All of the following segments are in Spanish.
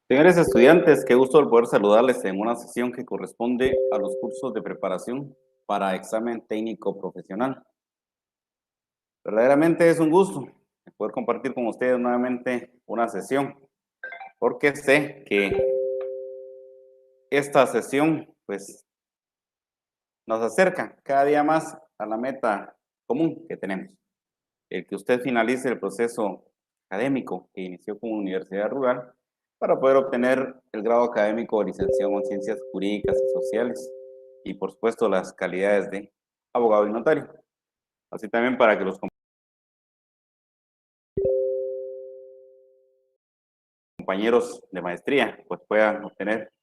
Señores estudiantes, qué gusto el poder saludarles en una sesión que corresponde a los cursos de preparación para examen técnico profesional. Verdaderamente es un gusto poder compartir con ustedes nuevamente una sesión, porque sé que esta sesión pues nos acerca cada día más a la meta común que tenemos, el que usted finalice el proceso académico que inició con Universidad Rural para poder obtener el grado académico de licenciado en Ciencias Jurídicas y Sociales y, por supuesto, las calidades de abogado y notario. Así también para que los compañeros de maestría pues puedan obtener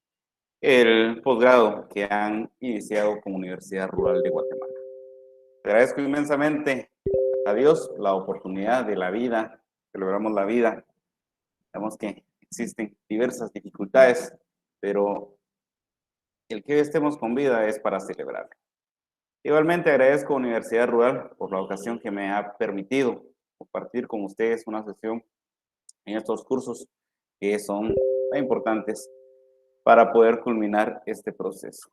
el posgrado que han iniciado con Universidad Rural de Guatemala. Te agradezco inmensamente a Dios la oportunidad de la vida, celebramos la vida. Sabemos que existen diversas dificultades, pero el que hoy estemos con vida es para celebrar. Igualmente agradezco a Universidad Rural por la ocasión que me ha permitido compartir con ustedes una sesión en estos cursos que son tan importantes para poder culminar este proceso.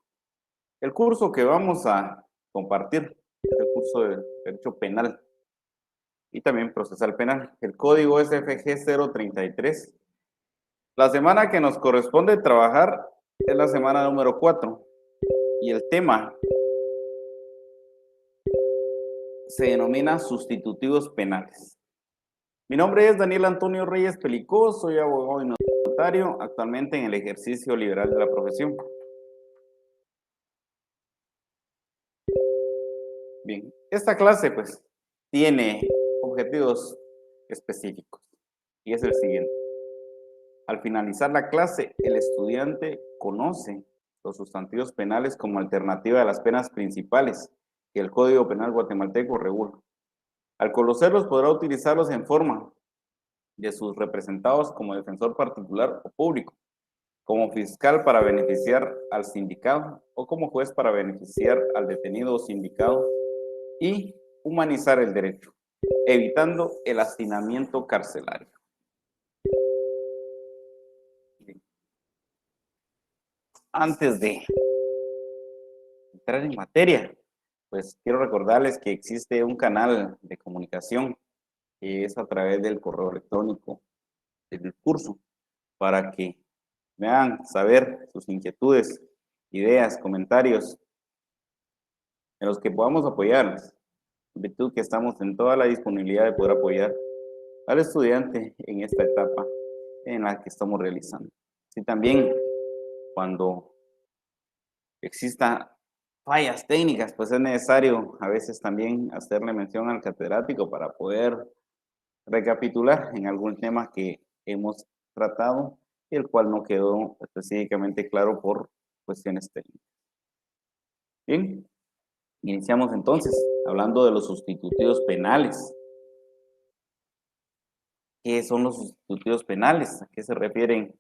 El curso que vamos a compartir es el curso de Derecho Penal y también Procesal Penal. El código es FG 033. La semana que nos corresponde trabajar es la semana número 4 y el tema se denomina sustitutivos penales. Mi nombre es Daniel Antonio Reyes Pelicó, soy abogado y notario, actualmente en el ejercicio liberal de la profesión. Bien, esta clase pues tiene objetivos específicos y es el siguiente. Al finalizar la clase, el estudiante conoce los sustantivos penales como alternativa de las penas principales que el Código Penal guatemalteco regula. Al conocerlos podrá utilizarlos en forma de sus representados como defensor particular o público, como fiscal para beneficiar al sindicado o como juez para beneficiar al detenido o sindicado y humanizar el derecho, evitando el hacinamiento carcelario. Antes de entrar en materia, pues quiero recordarles que existe un canal de comunicación que es a través del correo electrónico del curso para que me hagan saber sus inquietudes, ideas, comentarios en los que podamos apoyarles, en virtud que estamos en toda la disponibilidad de poder apoyar al estudiante en esta etapa en la que estamos realizando. Y también cuando exista fallas técnicas, pues es necesario a veces también hacerle mención al catedrático para poder recapitular en algún tema que hemos tratado y el cual no quedó específicamente claro por cuestiones técnicas. Bien, iniciamos entonces hablando de los sustitutivos penales. ¿Qué son los sustitutivos penales? ¿A qué se refieren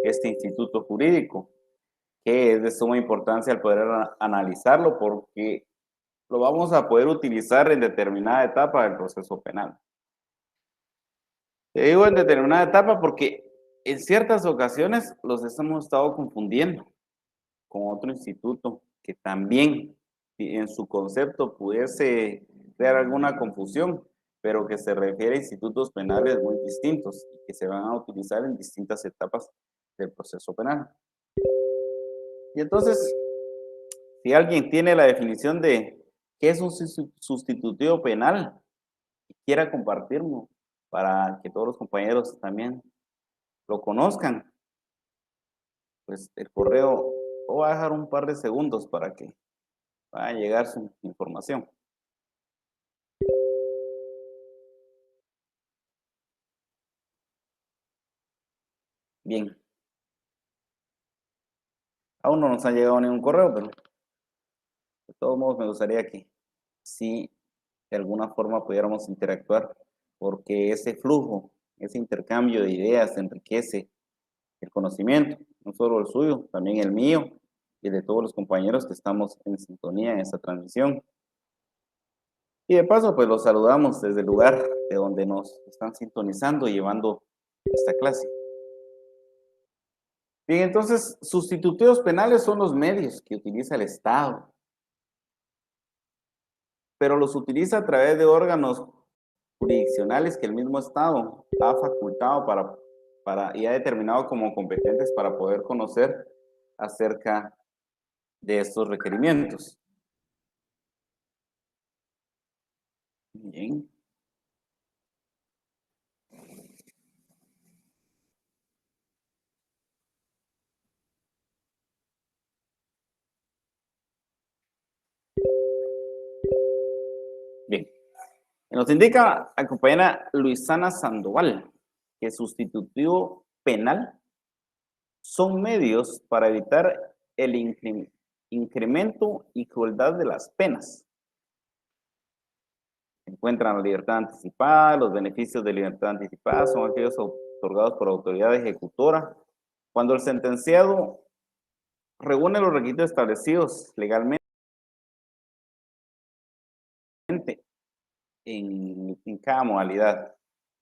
este instituto jurídico? Que es de suma importancia al poder analizarlo porque lo vamos a poder utilizar en determinada etapa del proceso penal. Te digo en determinada etapa porque en ciertas ocasiones los hemos estado confundiendo con otro instituto que también en su concepto pudiese crear alguna confusión, pero que se refiere a institutos penales muy distintos y que se van a utilizar en distintas etapas del proceso penal. Y entonces, si alguien tiene la definición de qué es un sustitutivo penal y quiera compartirlo para que todos los compañeros también lo conozcan, pues el correo lo voy a dejar un par de segundos para que vaya a llegar su información. Bien, aún no nos ha llegado ningún correo, pero de todos modos me gustaría que sí, de alguna forma pudiéramos interactuar, porque ese flujo, ese intercambio de ideas enriquece el conocimiento, no solo el suyo, también el mío y el de todos los compañeros que estamos en sintonía en esta transmisión. Y de paso, pues los saludamos desde el lugar de donde nos están sintonizando y llevando esta clase. Bien, entonces, sustitutivos penales son los medios que utiliza el Estado, pero los utiliza a través de órganos jurisdiccionales que el mismo Estado ha facultado y ha determinado como competentes para poder conocer acerca de estos requerimientos. Bien. Bien. Nos indica la compañera Luisana Sandoval que sustitutivo penal son medios para evitar el incremento y crueldad de las penas. Se encuentran la libertad anticipada, los beneficios de libertad anticipada son aquellos otorgados por autoridad ejecutora. Cuando el sentenciado reúne los requisitos establecidos legalmente en cada modalidad.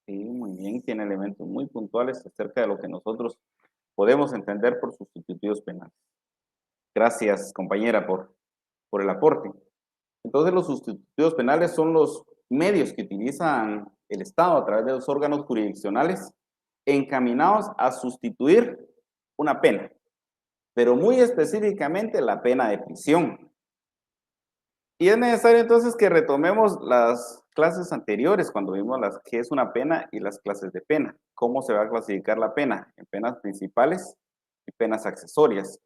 Sí, muy bien, tiene elementos muy puntuales acerca de lo que nosotros podemos entender por sustitutivos penales. Gracias, compañera, por el aporte. Entonces, los sustitutivos penales son los medios que utilizan el Estado a través de los órganos jurisdiccionales encaminados a sustituir una pena, pero muy específicamente la pena de prisión. Y es necesario entonces que retomemos las clases anteriores cuando vimos qué es una pena y las clases de pena. ¿Cómo se va a clasificar la pena? En penas principales y penas accesorias.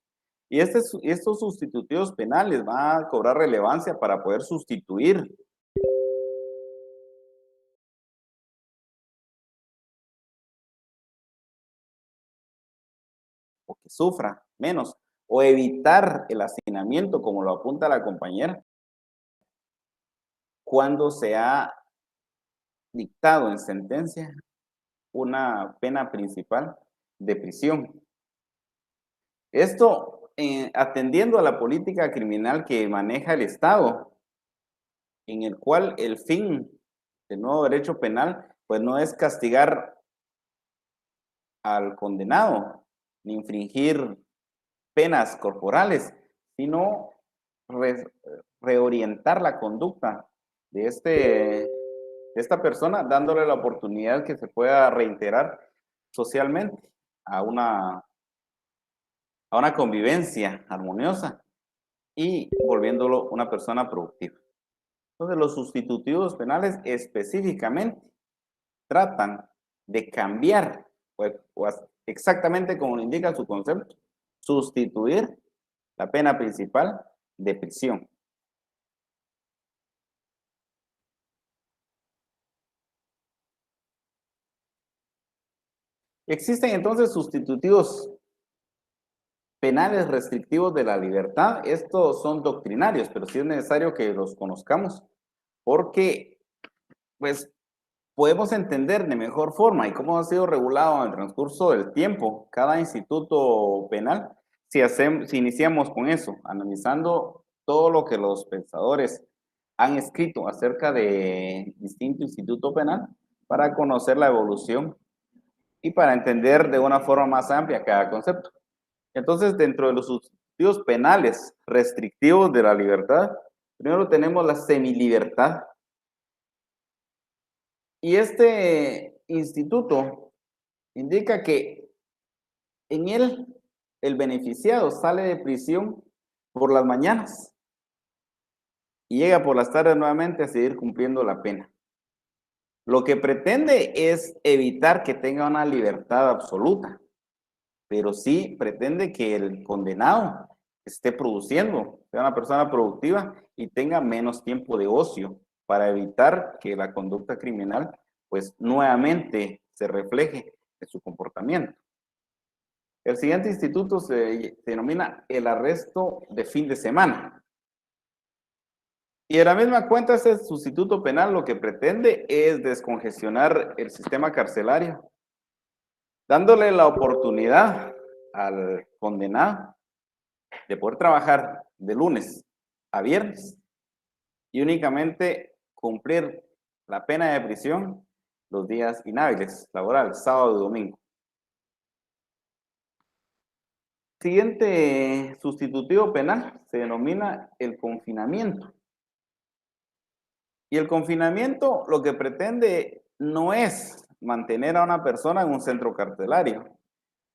Y estos sustitutivos penales van a cobrar relevancia para poder sustituir o que sufra menos o evitar el hacinamiento, como lo apunta la compañera, cuando se ha dictado en sentencia una pena principal de prisión. Esto atendiendo a la política criminal que maneja el Estado, en el cual el fin del nuevo derecho penal, pues no es castigar al condenado, ni infringir penas corporales, sino reorientar la conducta de esta persona, dándole la oportunidad que se pueda reintegrar socialmente a una convivencia armoniosa y volviéndolo una persona productiva. Entonces, los sustitutivos penales específicamente tratan de cambiar, pues, exactamente como indica su concepto, sustituir la pena principal de prisión. Existen entonces sustitutivos penales restrictivos de la libertad. Estos son doctrinarios, pero sí es necesario que los conozcamos porque, pues, podemos entender de mejor forma y cómo ha sido regulado en el transcurso del tiempo cada instituto penal si iniciamos con eso, analizando todo lo que los pensadores han escrito acerca de distinto instituto penal para conocer la evolución y para entender de una forma más amplia cada concepto. Entonces, dentro de los sustitutivos penales restrictivos de la libertad, primero tenemos la semilibertad. Y este instituto indica que en él el beneficiado sale de prisión por las mañanas y llega por las tardes nuevamente a seguir cumpliendo la pena. Lo que pretende es evitar que tenga una libertad absoluta, pero sí pretende que el condenado esté produciendo, sea una persona productiva y tenga menos tiempo de ocio para evitar que la conducta criminal pues nuevamente se refleje en su comportamiento. El siguiente instituto se denomina el arresto de fin de semana. Y en la misma cuenta, este sustituto penal lo que pretende es descongestionar el sistema carcelario, dándole la oportunidad al condenado de poder trabajar de lunes a viernes y únicamente cumplir la pena de prisión los días inhábiles, laborales, sábado y domingo. Siguiente sustitutivo penal se denomina el confinamiento. Y el confinamiento lo que pretende no es mantener a una persona en un centro carcelario,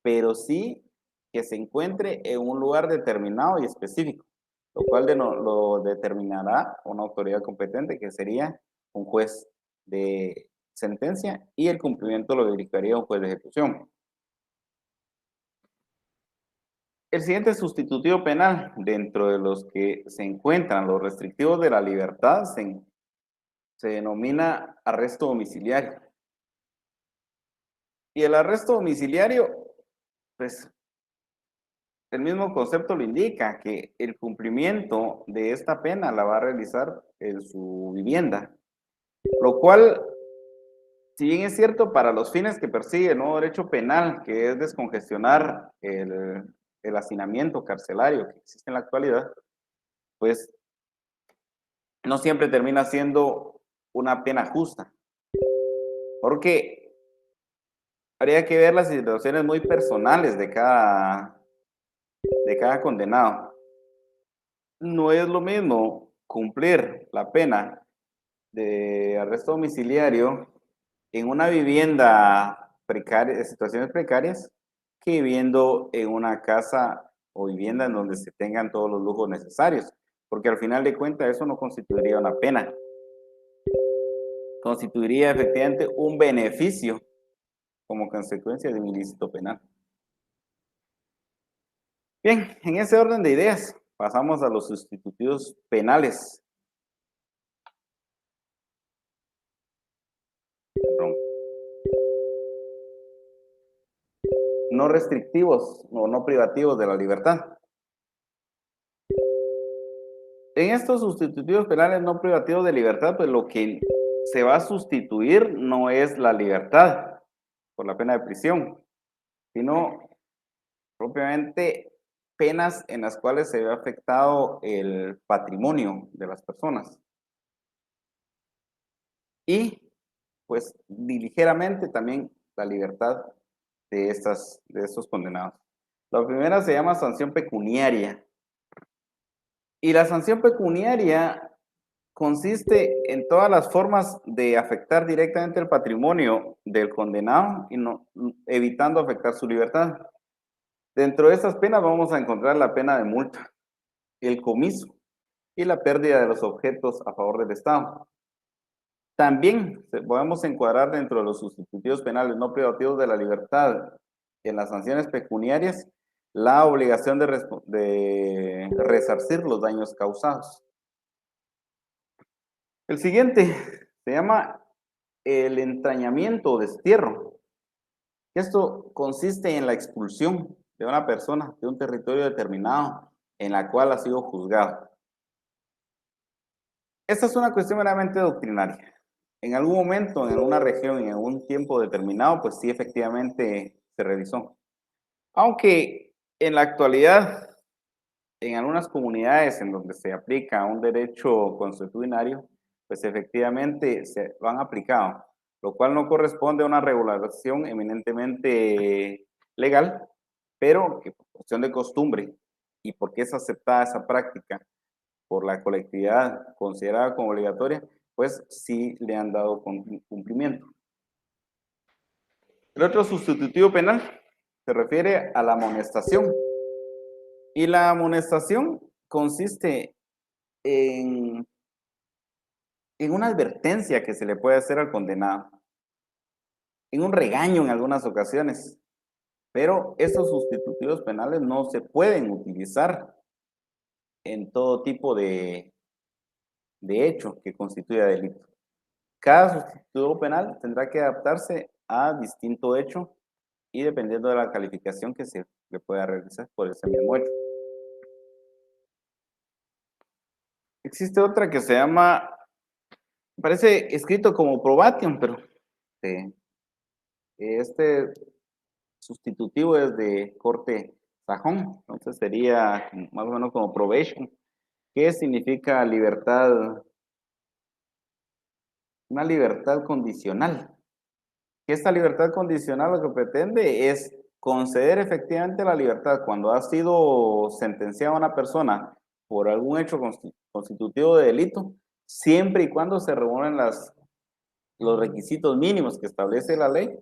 pero sí que se encuentre en un lugar determinado y específico, lo cual lo determinará una autoridad competente que sería un juez de sentencia y el cumplimiento lo verificaría un juez de ejecución. El siguiente sustitutivo penal, dentro de los que se encuentran los restrictivos de la libertad, se denomina arresto domiciliario. Y el arresto domiciliario, pues el mismo concepto lo indica, que el cumplimiento de esta pena la va a realizar en su vivienda, lo cual, si bien es cierto para los fines que persigue el nuevo derecho penal, que es descongestionar el hacinamiento carcelario que existe en la actualidad, pues no siempre termina siendo una pena justa, porque habría que ver las situaciones muy personales de cada condenado. No es lo mismo cumplir la pena de arresto domiciliario en una vivienda precaria, de situaciones precarias, que viviendo en una casa o vivienda en donde se tengan todos los lujos necesarios, porque al final de cuentas eso no constituiría una pena, constituiría efectivamente un beneficio como consecuencia de un ilícito penal. Bien, en ese orden de ideas, pasamos a los sustitutivos penales. Perdón. No restrictivos o no privativos de la libertad. En estos sustitutivos penales no privativos de libertad, pues lo que se va a sustituir no es la libertad por la pena de prisión, sino propiamente penas en las cuales se ve afectado el patrimonio de las personas. Y pues ligeramente también la libertad de estos condenados. La primera se llama sanción pecuniaria. Y la sanción pecuniaria consiste en todas las formas de afectar directamente el patrimonio del condenado y no, evitando afectar su libertad. Dentro de estas penas vamos a encontrar la pena de multa, el comiso y la pérdida de los objetos a favor del Estado. También podemos encuadrar dentro de los sustitutivos penales no privativos de la libertad en las sanciones pecuniarias la obligación de resarcir los daños causados. El siguiente se llama el entrañamiento o destierro. Esto consiste en la expulsión de una persona de un territorio determinado en la cual ha sido juzgado. Esta es una cuestión meramente doctrinaria. En algún momento, en una región, en algún tiempo determinado, pues sí, efectivamente se realizó. Aunque en la actualidad, en algunas comunidades en donde se aplica un derecho consuetudinario, pues efectivamente se lo han aplicado, lo cual no corresponde a una regulación eminentemente legal, pero que por cuestión de costumbre y porque es aceptada esa práctica por la colectividad considerada como obligatoria, pues sí le han dado cumplimiento. El otro sustitutivo penal se refiere a la amonestación. Y la amonestación consiste en, en una advertencia que se le puede hacer al condenado, en un regaño en algunas ocasiones, pero estos sustitutivos penales no se pueden utilizar en todo tipo de hecho que constituya delito. Cada sustitutivo penal tendrá que adaptarse a distinto hecho y dependiendo de la calificación que se le pueda realizar por ese mismo hecho. Existe otra que se llama, parece escrito como probation, pero este sustitutivo es de corte sajón, entonces sería más o menos como probation, que significa libertad, una libertad condicional. Esta libertad condicional lo que pretende es conceder efectivamente la libertad cuando ha sido sentenciada una persona por algún hecho constitutivo de delito, siempre y cuando se reúnen los requisitos mínimos que establece la ley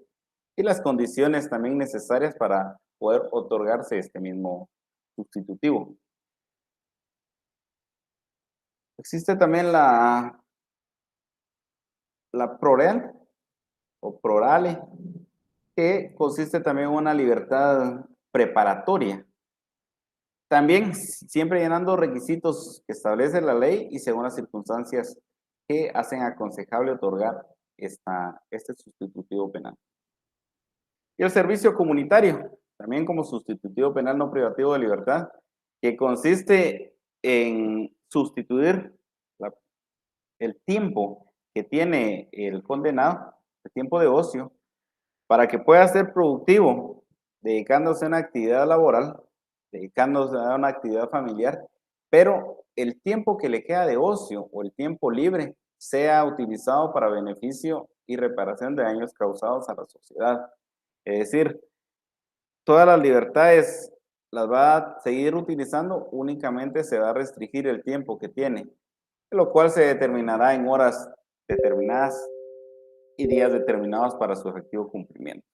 y las condiciones también necesarias para poder otorgarse este mismo sustitutivo. Existe también la PROREAL o PRORALE, que consiste también en una libertad preparatoria. También siempre llenando requisitos que establece la ley y según las circunstancias que hacen aconsejable otorgar este sustitutivo penal. Y el servicio comunitario, también como sustitutivo penal no privativo de libertad, que consiste en sustituir el tiempo que tiene el condenado, el tiempo de ocio, para que pueda ser productivo, dedicándose a una actividad laboral, dedicándose a una actividad familiar, pero el tiempo que le queda de ocio o el tiempo libre sea utilizado para beneficio y reparación de daños causados a la sociedad. Es decir, todas las libertades las va a seguir utilizando, únicamente se va a restringir el tiempo que tiene, lo cual se determinará en horas determinadas y días determinados para su efectivo cumplimiento.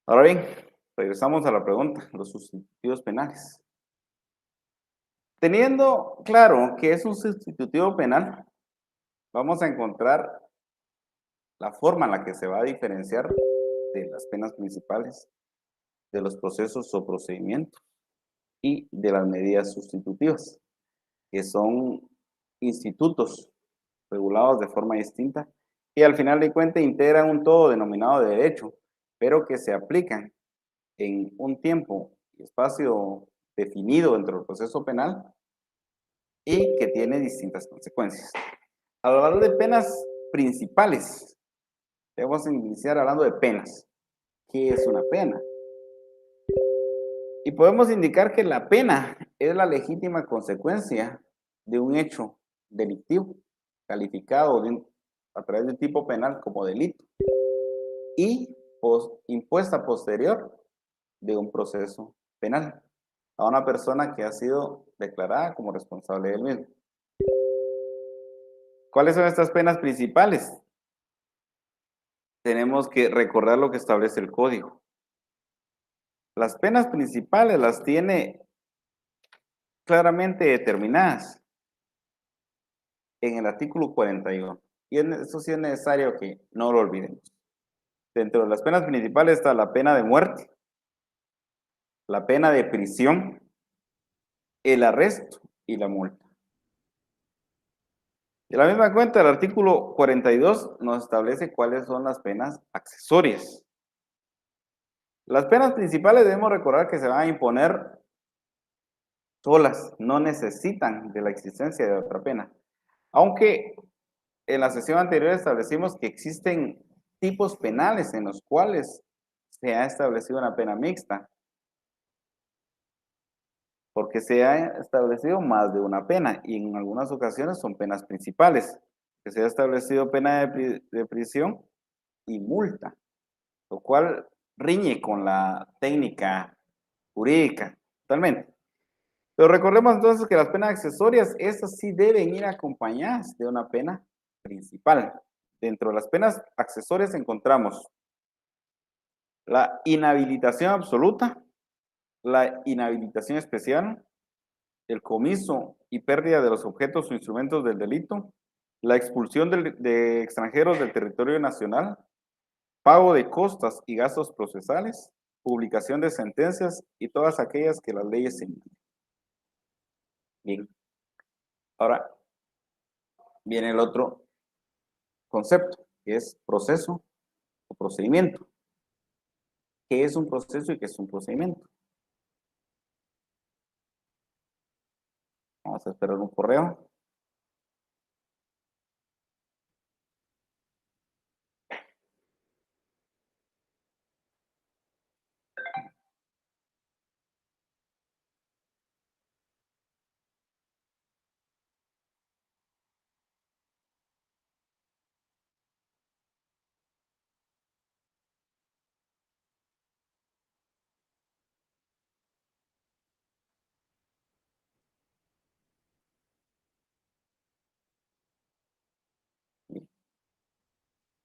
Ahora bien, regresamos a la pregunta, los sustitutivos penales. Teniendo claro que es un sustitutivo penal, vamos a encontrar la forma en la que se va a diferenciar de las penas principales, de los procesos o procedimientos y de las medidas sustitutivas, que son institutos regulados de forma distinta y al final de cuentas integran un todo denominado de derecho, pero que se aplican en un tiempo y espacio definido dentro del proceso penal y que tiene distintas consecuencias. A lo largo de penas principales, debemos iniciar hablando de penas. ¿Qué es una pena? Y podemos indicar que la pena es la legítima consecuencia de un hecho delictivo, calificado a través de un tipo penal como delito, y impuesta posterior de un proceso penal a una persona que ha sido declarada como responsable del mismo. ¿Cuáles son estas penas principales? Tenemos que recordar lo que establece el código. Las penas principales las tiene claramente determinadas en el artículo 41. Y eso sí es necesario que no lo olvidemos. Dentro de las penas principales está la pena de muerte, la pena de prisión, el arresto y la multa. De la misma cuenta, el artículo 42 nos establece cuáles son las penas accesorias. Las penas principales debemos recordar que se van a imponer solas, no necesitan de la existencia de otra pena. Aunque en la sesión anterior establecimos que existen tipos penales en los cuales se ha establecido una pena mixta, porque se ha establecido más de una pena y en algunas ocasiones son penas principales, que se ha establecido pena de prisión y multa, lo cual riñe con la técnica jurídica totalmente. Pero recordemos entonces que las penas accesorias, estas sí deben ir acompañadas de una pena principal. Dentro de las penas accesorias encontramos la inhabilitación absoluta, la inhabilitación especial, el comiso y pérdida de los objetos o instrumentos del delito, la expulsión de extranjeros del territorio nacional, pago de costas y gastos procesales, publicación de sentencias y todas aquellas que las leyes señalan. Bien, ahora viene el otro concepto, que es proceso o procedimiento. ¿Qué es un proceso y qué es un procedimiento? Vamos a esperar un correo.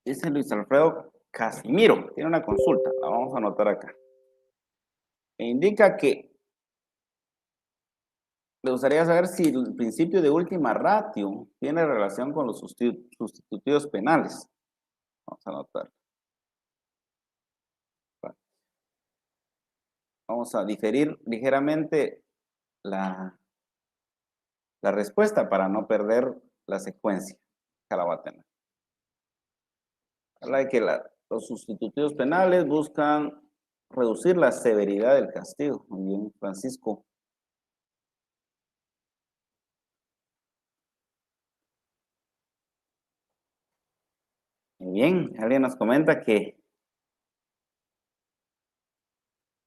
Dice Luis Alfredo Casimiro, tiene una consulta, la vamos a anotar acá. E indica que le gustaría saber si el principio de última ratio tiene relación con los sustitutivos penales. Vamos a anotar. Vamos a diferir ligeramente la respuesta para no perder la secuencia. Acá la voy a tener. Habla de que los sustitutivos penales buscan reducir la severidad del castigo. Muy bien, Francisco. Muy bien, alguien nos comenta que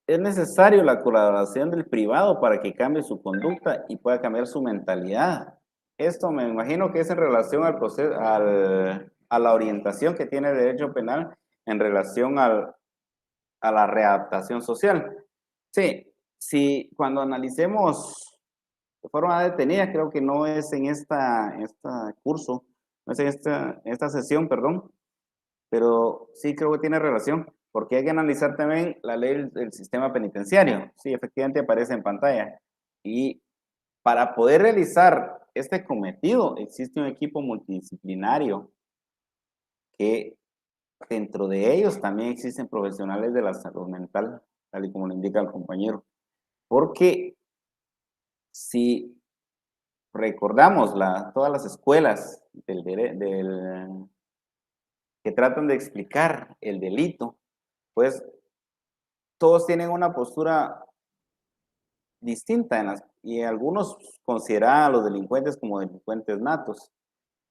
es necesario la colaboración del privado para que cambie su conducta y pueda cambiar su mentalidad. Esto me imagino que es en relación al proceso, a la orientación que tiene el derecho penal en relación a la readaptación social. Sí, sí, cuando analicemos de forma detenida, creo que no es en esta curso, no es en esta sesión, perdón, pero sí creo que tiene relación, porque hay que analizar también la ley del sistema penitenciario. Sí, efectivamente aparece en pantalla. Y para poder realizar este cometido, existe un equipo multidisciplinario que dentro de ellos también existen profesionales de la salud mental, tal y como lo indica el compañero. Porque si recordamos todas las escuelas que tratan de explicar el delito, pues todos tienen una postura distinta y algunos consideran a los delincuentes como delincuentes natos.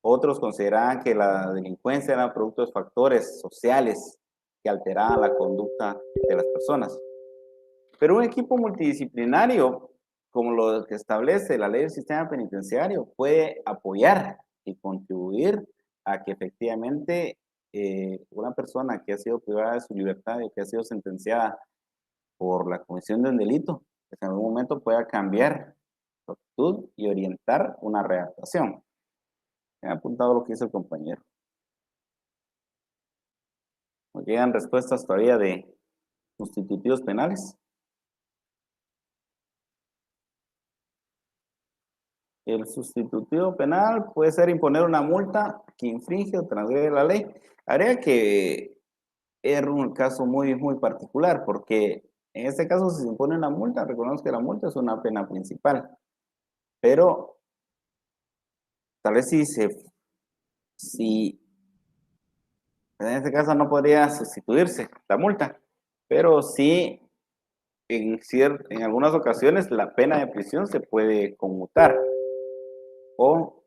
Otros consideraban que la delincuencia era producto de factores sociales que alteraban la conducta de las personas. Pero un equipo multidisciplinario, como lo que establece la ley del sistema penitenciario, puede apoyar y contribuir a que efectivamente una persona que ha sido privada de su libertad y que ha sido sentenciada por la comisión de un delito, pues en algún momento pueda cambiar su actitud y orientar una readaptación. Me ha apuntado lo que dice el compañero. Nos llegan respuestas todavía de sustitutivos penales. El sustitutivo penal puede ser imponer una multa que infringe o transgrede la ley. Habría que es un caso muy particular, porque en este caso si se impone una multa, reconozco que la multa es una pena principal, pero tal vez si en este caso no podría sustituirse la multa, pero sí en algunas ocasiones la pena de prisión se puede conmutar o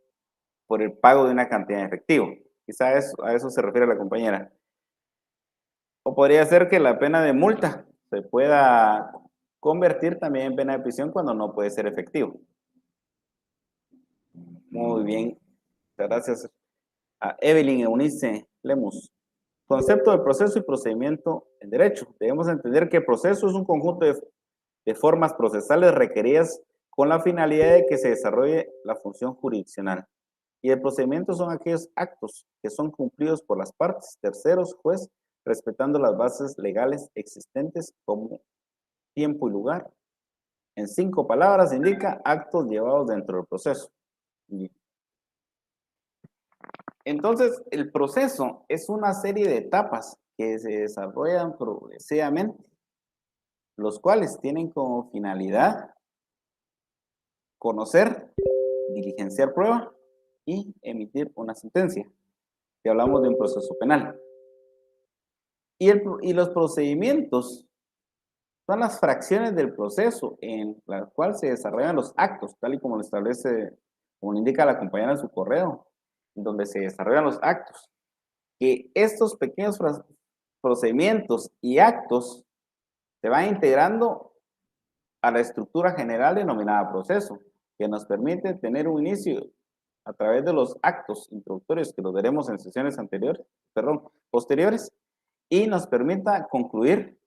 por el pago de una cantidad de efectivo. Quizá a eso se refiere la compañera. O podría ser que la pena de multa se pueda convertir también en pena de prisión cuando no puede ser efectivo. Muy bien. Gracias a Evelyn Eunice Lemus. Concepto de proceso y procedimiento en derecho. Debemos entender que el proceso es un conjunto de formas procesales requeridas con la finalidad de que se desarrolle la función jurisdiccional. Y el procedimiento son aquellos actos que son cumplidos por las partes, terceros, juez, respetando las bases legales existentes como tiempo y lugar. En 5 palabras indica actos llevados dentro del proceso. Entonces, el proceso es una serie de etapas que se desarrollan progresivamente, los cuales tienen como finalidad conocer, diligenciar prueba y emitir una sentencia, si hablamos de un proceso penal. Y los procedimientos son las fracciones del proceso en la cual se desarrollan los actos, tal y como lo establece, como lo indica la compañera en su correo, donde se desarrollan los actos. Que estos pequeños procedimientos y actos se van integrando a la estructura general denominada proceso, que nos permite tener un inicio a través de los actos introductorios que los veremos en sesiones anteriores, posteriores, y nos permita concluir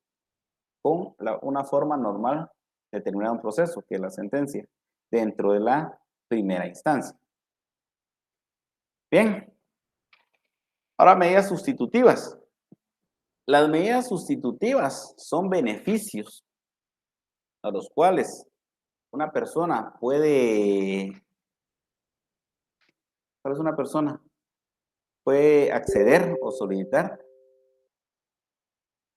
con una forma normal de terminar un proceso, que es la sentencia, dentro de la primera instancia. Bien, Ahora, medidas sustitutivas. Las medidas sustitutivas son beneficios a los cuales una persona puede, ¿cuál es una persona? Puede acceder o solicitar,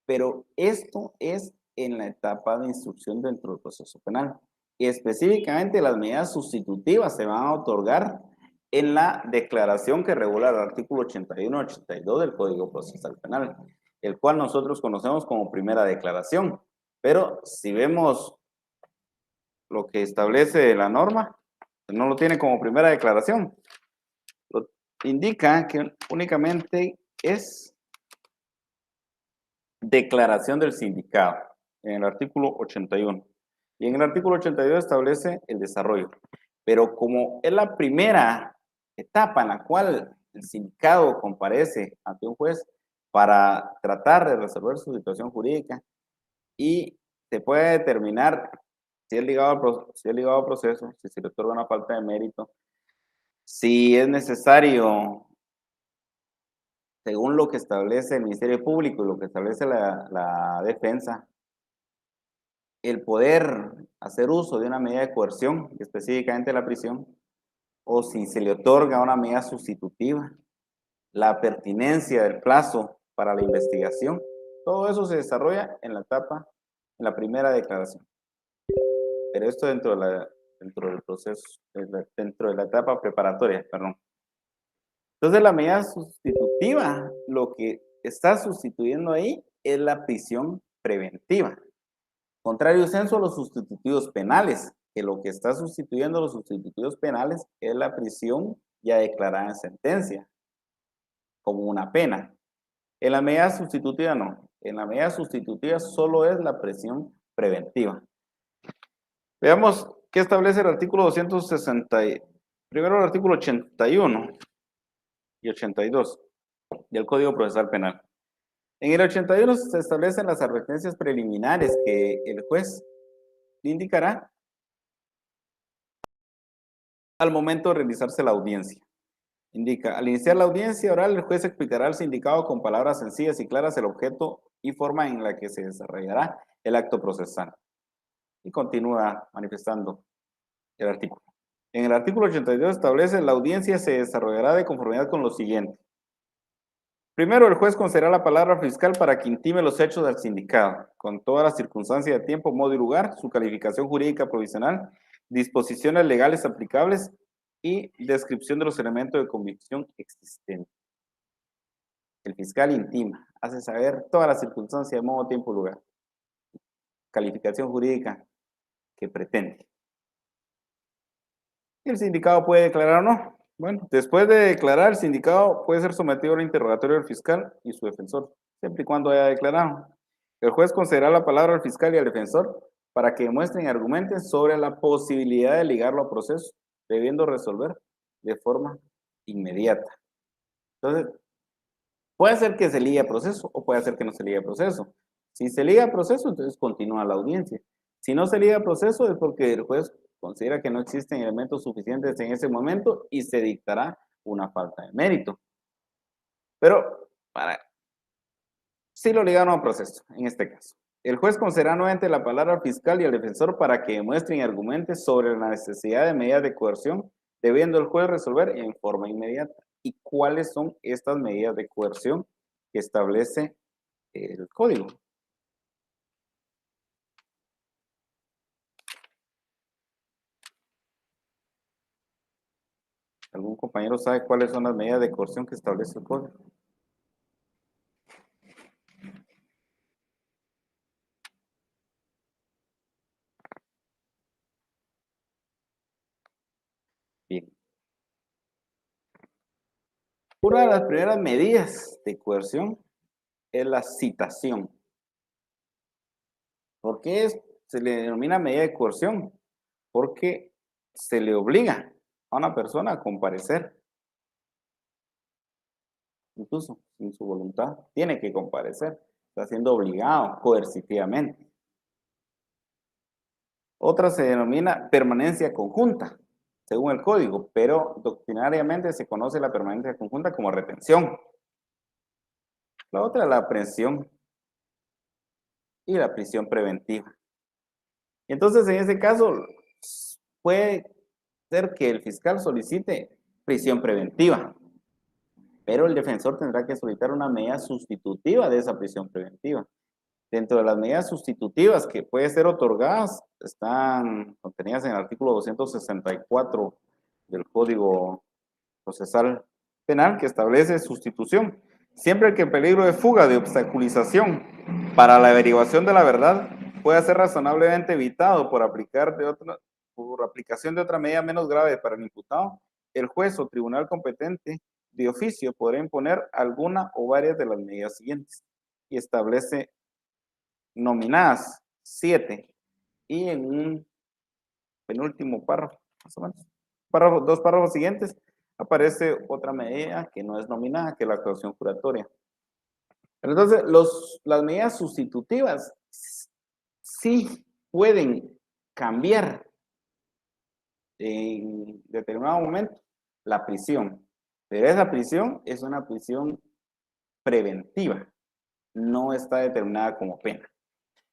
pero esto es en la etapa de instrucción dentro del proceso penal. Y específicamente las medidas sustitutivas se van a otorgar en la declaración que regula el artículo 81 y 82 del Código Procesal Penal, el cual nosotros conocemos como primera declaración. Pero si vemos lo que establece la norma, no lo tiene como primera declaración. Lo indica que únicamente es declaración del sindicado, en el artículo 81. Y en el artículo 82 establece el desarrollo. Pero como es la primera etapa en la cual el sindicado comparece ante un juez para tratar de resolver su situación jurídica y se puede determinar si es ligado al proceso, si se le otorga una falta de mérito, si es necesario, según lo que establece el Ministerio Público y lo que establece la defensa, el poder hacer uso de una medida de coerción, específicamente la prisión, o si se le otorga una medida sustitutiva, la pertinencia del plazo para la investigación, todo eso se desarrolla en la etapa, en la primera declaración. Pero esto dentro del proceso, dentro de la etapa preparatoria, perdón. Entonces la medida sustitutiva, lo que está sustituyendo ahí es la prisión preventiva. Contrario censo a los sustitutivos penales, que lo que está sustituyendo a los sustitutivos penales es la prisión ya declarada en sentencia, como una pena. En la medida sustitutiva no. En la medida sustitutiva solo es la prisión preventiva. Veamos qué establece el artículo 260. Primero el artículo 81 y 82 del Código Procesal Penal. En el 81 se establecen las advertencias preliminares que el juez indicará al momento de realizarse la audiencia. Indica, al iniciar la audiencia oral, el juez explicará al sindicado con palabras sencillas y claras el objeto y forma en la que se desarrollará el acto procesal. Y continúa manifestando el artículo. En el artículo 82 establece, la audiencia se desarrollará de conformidad con lo siguiente. Primero, el juez concederá la palabra al fiscal para que intime los hechos del sindicado, con todas las circunstancias de tiempo, modo y lugar, su calificación jurídica provisional, disposiciones legales aplicables y descripción de los elementos de convicción existentes. El fiscal intima, hace saber todas las circunstancias de modo, tiempo y lugar. Calificación jurídica que pretende. ¿Y el sindicado puede declarar o no? Bueno, después de declarar, el sindicado puede ser sometido al interrogatorio del fiscal y su defensor, siempre y cuando haya declarado. El juez concederá la palabra al fiscal y al defensor para que demuestren y argumenten sobre la posibilidad de ligarlo a proceso, debiendo resolver de forma inmediata. Entonces, puede ser que se ligue a proceso o puede ser que no se ligue a proceso. Si se liga a proceso, entonces continúa la audiencia. Si no se liga a proceso es porque el juez considera que no existen elementos suficientes en ese momento y se dictará una falta de mérito. Pero sí lo ligaron a proceso, en este caso. El juez concederá nuevamente la palabra al fiscal y al defensor para que demuestren y argumenten sobre la necesidad de medidas de coerción, debiendo el juez resolver en forma inmediata. ¿Y cuáles son estas medidas de coerción que establece el código? ¿Algún compañero sabe cuáles son las medidas de coerción que establece el código? Bien. Una de las primeras medidas de coerción es la citación. ¿Por qué se le denomina medida de coerción? Porque se le obliga a una persona a comparecer, incluso sin su voluntad, tiene que comparecer, está siendo obligado coercitivamente. Otra se denomina permanencia conjunta, según el código, pero doctrinariamente se conoce la permanencia conjunta como retención. La otra, la aprehensión y la prisión preventiva. Y entonces, en ese caso, puede ser que el fiscal solicite prisión preventiva, pero el defensor tendrá que solicitar una medida sustitutiva de esa prisión preventiva. Dentro de las medidas sustitutivas que pueden ser otorgadas, están contenidas en el artículo 264 del Código Procesal Penal, que establece sustitución. Siempre que el peligro de fuga, de obstaculización para la averiguación de la verdad pueda ser razonablemente evitado por aplicación de otra medida menos grave para el imputado, el juez o tribunal competente de oficio podrá imponer alguna o varias de las medidas siguientes y establece nominadas 7 y en un penúltimo párrafo, más o menos, dos párrafos siguientes, aparece otra medida que no es nominada, que es la actuación juratoria. Pero entonces, las medidas sustitutivas sí pueden cambiar en determinado momento la prisión, pero esa prisión es una prisión preventiva, no está determinada como pena.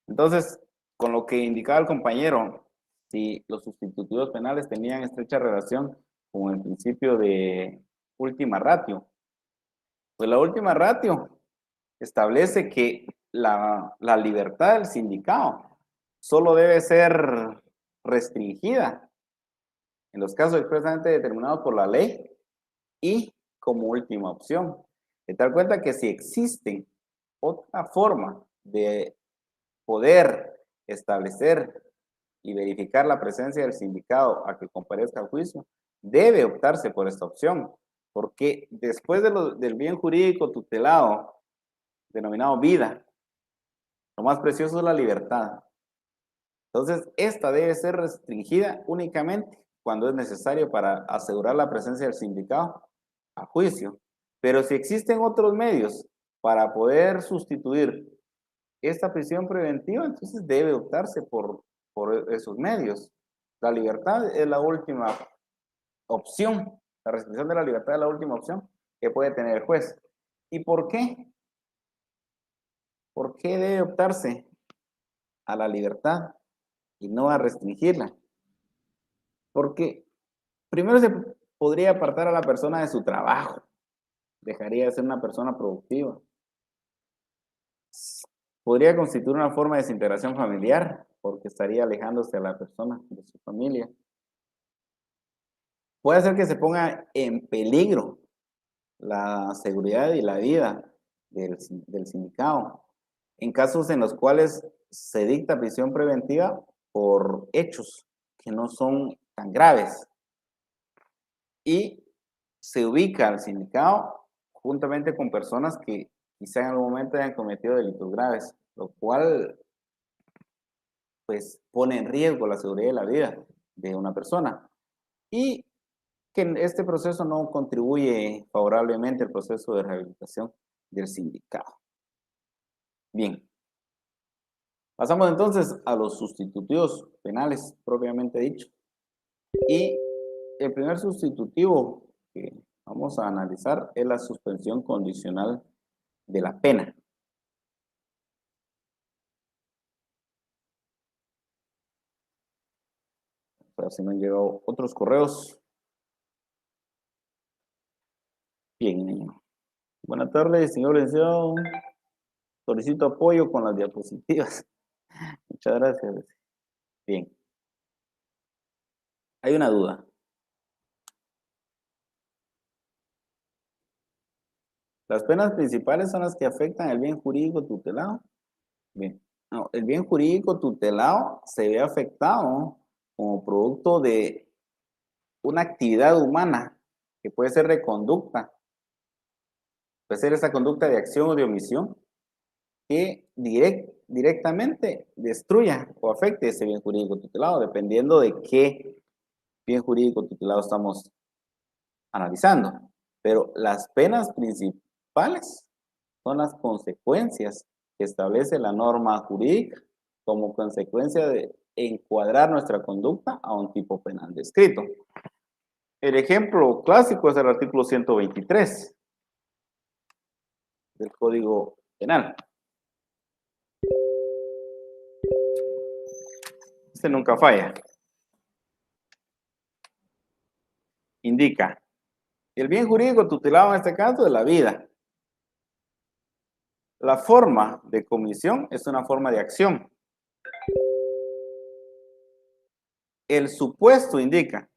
Entonces, con lo que indicaba el compañero, si los sustitutivos penales tenían estrecha relación con el principio de última ratio, pues la última ratio establece que la libertad del sindicado solo debe ser restringida en los casos expresamente determinados por la ley y como última opción. De tal cuenta que si existe otra forma de poder establecer y verificar la presencia del sindicado a que comparezca al juicio, debe optarse por esta opción, porque después del bien jurídico tutelado, denominado vida, lo más precioso es la libertad. Entonces, esta debe ser restringida únicamente cuando es necesario para asegurar la presencia del sindicado a juicio. Pero si existen otros medios para poder sustituir esta prisión preventiva, entonces debe optarse por esos medios. La libertad es la última opción. La restricción de la libertad es la última opción que puede tener el juez. ¿Y por qué? ¿Por qué debe optarse a la libertad y no a restringirla? Porque primero se podría apartar a la persona de su trabajo, dejaría de ser una persona productiva. Podría constituir una forma de desintegración familiar, porque estaría alejándose a la persona de su familia. Puede hacer que se ponga en peligro la seguridad y la vida del sindicado, en casos en los cuales se dicta prisión preventiva por hechos que no son tan graves y se ubica al sindicado juntamente con personas que quizá en algún momento hayan cometido delitos graves, lo cual pues pone en riesgo la seguridad y la vida de una persona y que este proceso no contribuye favorablemente al proceso de rehabilitación del sindicado. Bien, pasamos entonces a los sustitutivos penales propiamente dicho. Y el primer sustitutivo que vamos a analizar es la suspensión condicional de la pena. A ver si me han llegado otros correos. Bien. Buenas tardes, señor licenciado. Solicito apoyo con las diapositivas. Muchas gracias. Bien. Hay una duda. Las penas principales son las que afectan el bien jurídico tutelado. Bien. No, el bien jurídico tutelado se ve afectado como producto de una actividad humana que puede ser de conducta, puede ser esa conducta de acción o de omisión que directamente destruya o afecte ese bien jurídico tutelado, dependiendo de qué bien jurídico tutelado estamos analizando. Pero las penas principales son las consecuencias que establece la norma jurídica como consecuencia de encuadrar nuestra conducta a un tipo penal descrito. El ejemplo clásico es el artículo 123 del Código Penal. Este nunca falla. Indica, el bien jurídico tutelado en este caso es la vida. La forma de comisión es una forma de acción. El supuesto indica,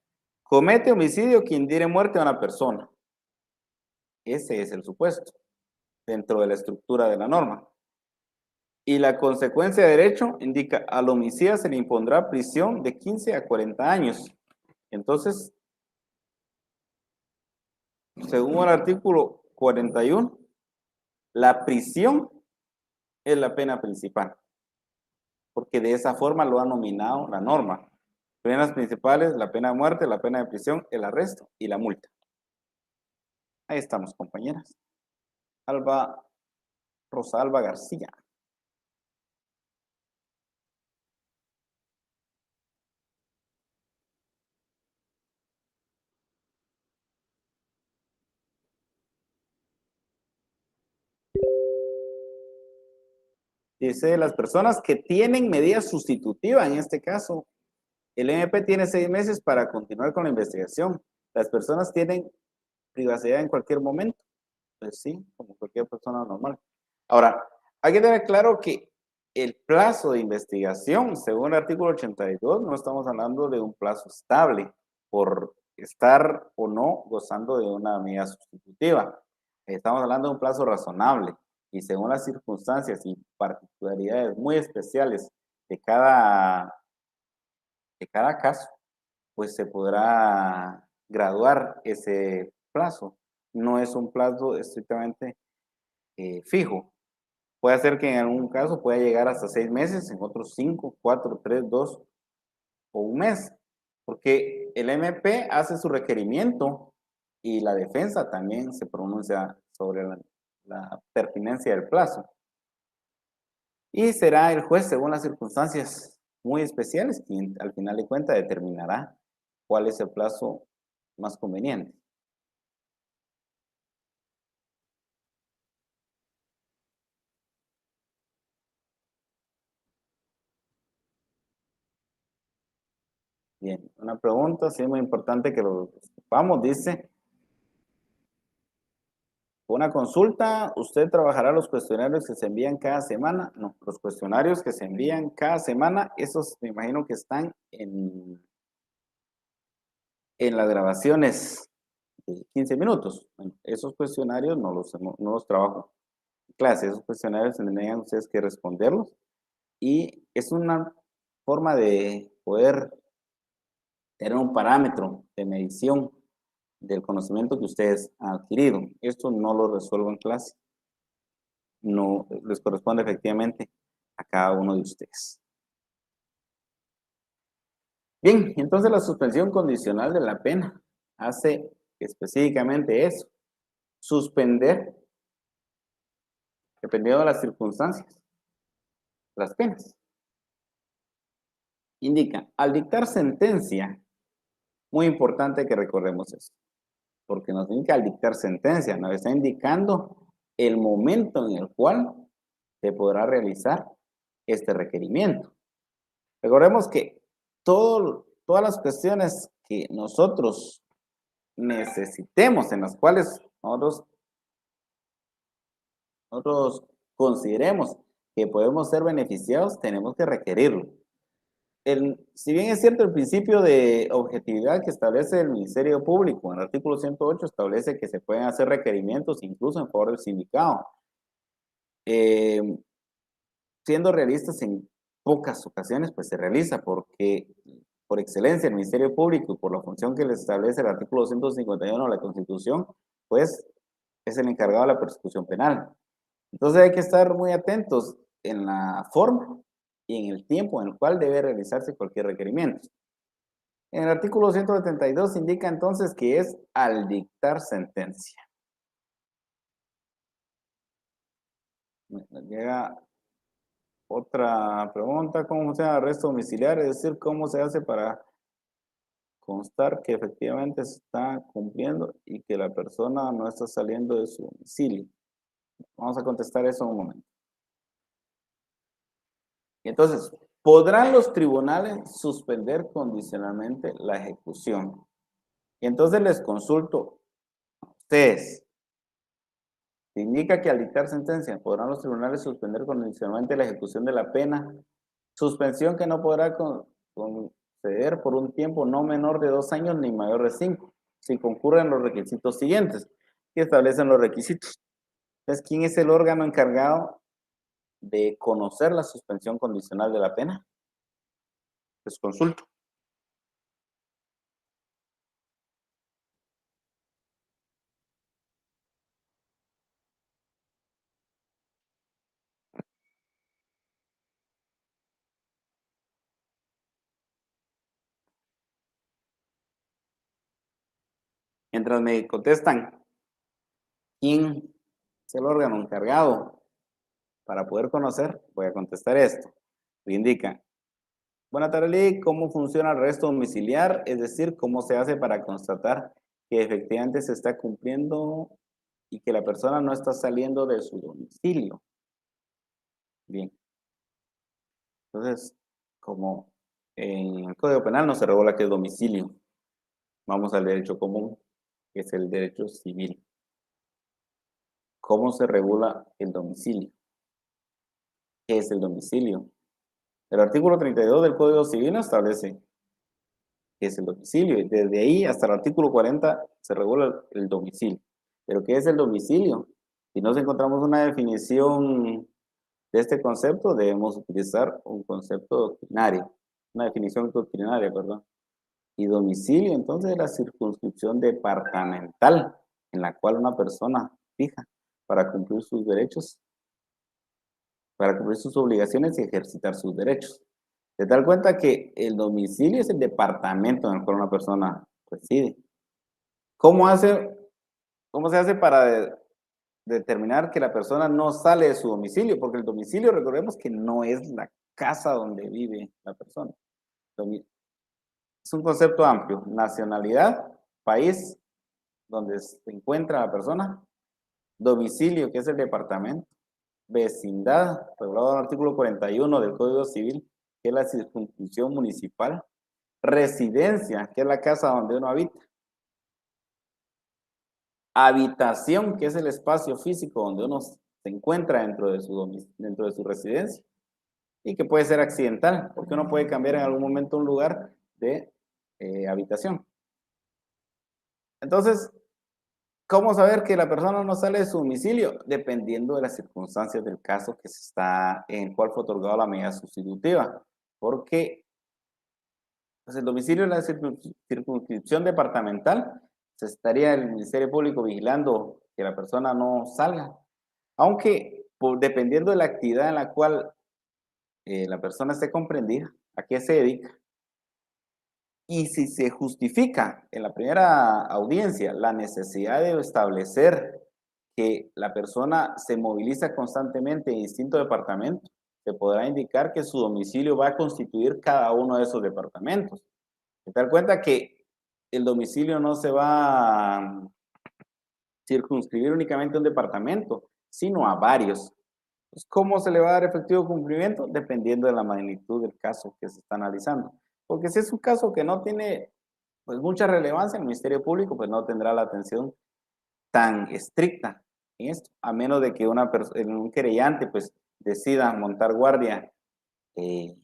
comete homicidio quien diere muerte a una persona. Ese es el supuesto dentro de la estructura de la norma. Y la consecuencia de derecho indica, al homicida se le impondrá prisión de 15 a 40 años. Entonces, según el artículo 41, la prisión es la pena principal, porque de esa forma lo ha nominado la norma. Penas principales, la pena de muerte, la pena de prisión, el arresto y la multa. Ahí estamos, compañeras. Rosalba García. Dice, las personas que tienen medida sustitutiva, en este caso, el MP tiene 6 meses para continuar con la investigación. Las personas tienen privacidad en cualquier momento. Pues sí, como cualquier persona normal. Ahora, hay que tener claro que el plazo de investigación, según el artículo 82, no estamos hablando de un plazo estable por estar o no gozando de una medida sustitutiva. Estamos hablando de un plazo razonable y según las circunstancias y particularidades muy especiales de cada caso, pues se podrá graduar ese plazo. No es un plazo estrictamente fijo. Puede ser que en algún caso pueda llegar hasta 6 meses, en otros 5, 4, 3, 2 o un mes, porque el MP hace su requerimiento y la defensa también se pronuncia sobre la pertinencia del plazo. Y será el juez, según las circunstancias muy especiales, quien al final de cuentas determinará cuál es el plazo más conveniente. Bien, una pregunta, sí, muy importante que lo sepamos, dice, una consulta, ¿usted trabajará los cuestionarios que se envían cada semana? No, los cuestionarios que se envían cada semana, esos me imagino que están en las grabaciones de 15 minutos. Bueno, esos cuestionarios no los trabajo en clase, esos cuestionarios tendrían ustedes que responderlos y es una forma de poder tener un parámetro de medición del conocimiento que ustedes han adquirido. Esto no lo resuelvo en clase, no les corresponde efectivamente a cada uno de ustedes. Bien, entonces la suspensión condicional de la pena hace específicamente eso, suspender, dependiendo de las circunstancias, las penas. Indica, al dictar sentencia, muy importante que recordemos eso, porque nos indica al dictar sentencia, nos está indicando el momento en el cual se podrá realizar este requerimiento. Recordemos que todas las cuestiones que nosotros necesitemos, en las cuales nosotros consideremos que podemos ser beneficiados, tenemos que requerirlo. Si bien es cierto el principio de objetividad que establece el Ministerio Público, en el artículo 108 establece que se pueden hacer requerimientos incluso en favor del sindicado. Eh, Siendo realistas, en pocas ocasiones pues se realiza porque por excelencia el Ministerio Público y por la función que les establece el artículo 251 de la Constitución, pues es el encargado de la persecución penal. Entonces hay que estar muy atentos en la forma y en el tiempo en el cual debe realizarse cualquier requerimiento. En el artículo 172 indica entonces que es al dictar sentencia. Llega otra pregunta, ¿cómo se hace arresto domiciliario? Es decir, ¿cómo se hace para constar que efectivamente se está cumpliendo y que la persona no está saliendo de su domicilio? Vamos a contestar eso en un momento. Entonces, ¿podrán los tribunales suspender condicionalmente la ejecución? Y entonces les consulto a ustedes. Indica que al dictar sentencia podrán los tribunales suspender condicionalmente la ejecución de la pena, suspensión que no podrá conceder por un tiempo no menor de 2 años ni mayor de 5, si concurren los requisitos siguientes, que establecen los requisitos. Entonces, ¿quién es el órgano encargado de conocer la suspensión condicional de la pena? Les consulto. Mientras me contestan, ¿quién es el órgano encargado para poder conocer? Voy a contestar esto. Le indica, buenas tardes, Lee. ¿Cómo funciona el arresto domiciliar? Es decir, ¿cómo se hace para constatar que efectivamente se está cumpliendo y que la persona no está saliendo de su domicilio? Bien, entonces, como en el Código Penal no se regula qué es domicilio, vamos al derecho común, que es el derecho civil. ¿Cómo se regula el domicilio? ¿Qué es el domicilio? El artículo 32 del Código Civil no establece qué es el domicilio, y desde ahí hasta el artículo 40 se regula el domicilio. ¿Pero qué es el domicilio? Si nos encontramos una definición de este concepto, debemos utilizar un concepto doctrinario, una definición doctrinaria, perdón. Y domicilio, entonces, es la circunscripción departamental en la cual una persona fija para cumplir sus derechos, para cumplir sus obligaciones y ejercitar sus derechos. De tal cuenta que el domicilio es el departamento en el cual una persona reside. ¿Cómo hace, cómo se hace para determinar que la persona no sale de su domicilio? Porque el domicilio, recordemos que no es la casa donde vive la persona. Es un concepto amplio. Nacionalidad, país donde se encuentra la persona, domicilio, que es el departamento, vecindad, regulado en el artículo 41 del Código Civil, que es la circunscripción municipal, residencia, que es la casa donde uno habita, habitación, que es el espacio físico donde uno se encuentra dentro de su residencia, y que puede ser accidental, porque uno puede cambiar en algún momento un lugar de habitación. Entonces, ¿cómo saber que la persona no sale de su domicilio? Dependiendo de las circunstancias del caso que se está, en el cual fue otorgada la medida sustitutiva, porque pues, el domicilio de la circunscripción departamental, se estaría el Ministerio Público vigilando que la persona no salga, aunque dependiendo de la actividad en la cual la persona esté comprendida, a qué se dedica, y si se justifica en la primera audiencia la necesidad de establecer que la persona se moviliza constantemente en distintos departamentos, se podrá indicar que su domicilio va a constituir cada uno de esos departamentos. Se da cuenta que el domicilio no se va a circunscribir únicamente a un departamento, sino a varios. Pues, ¿cómo se le va a dar efectivo cumplimiento? Dependiendo de la magnitud del caso que se está analizando. Porque si es un caso que no tiene pues mucha relevancia, el Ministerio Público pues no tendrá la atención tan estricta en esto, a menos de que un querellante pues decida montar guardia eh,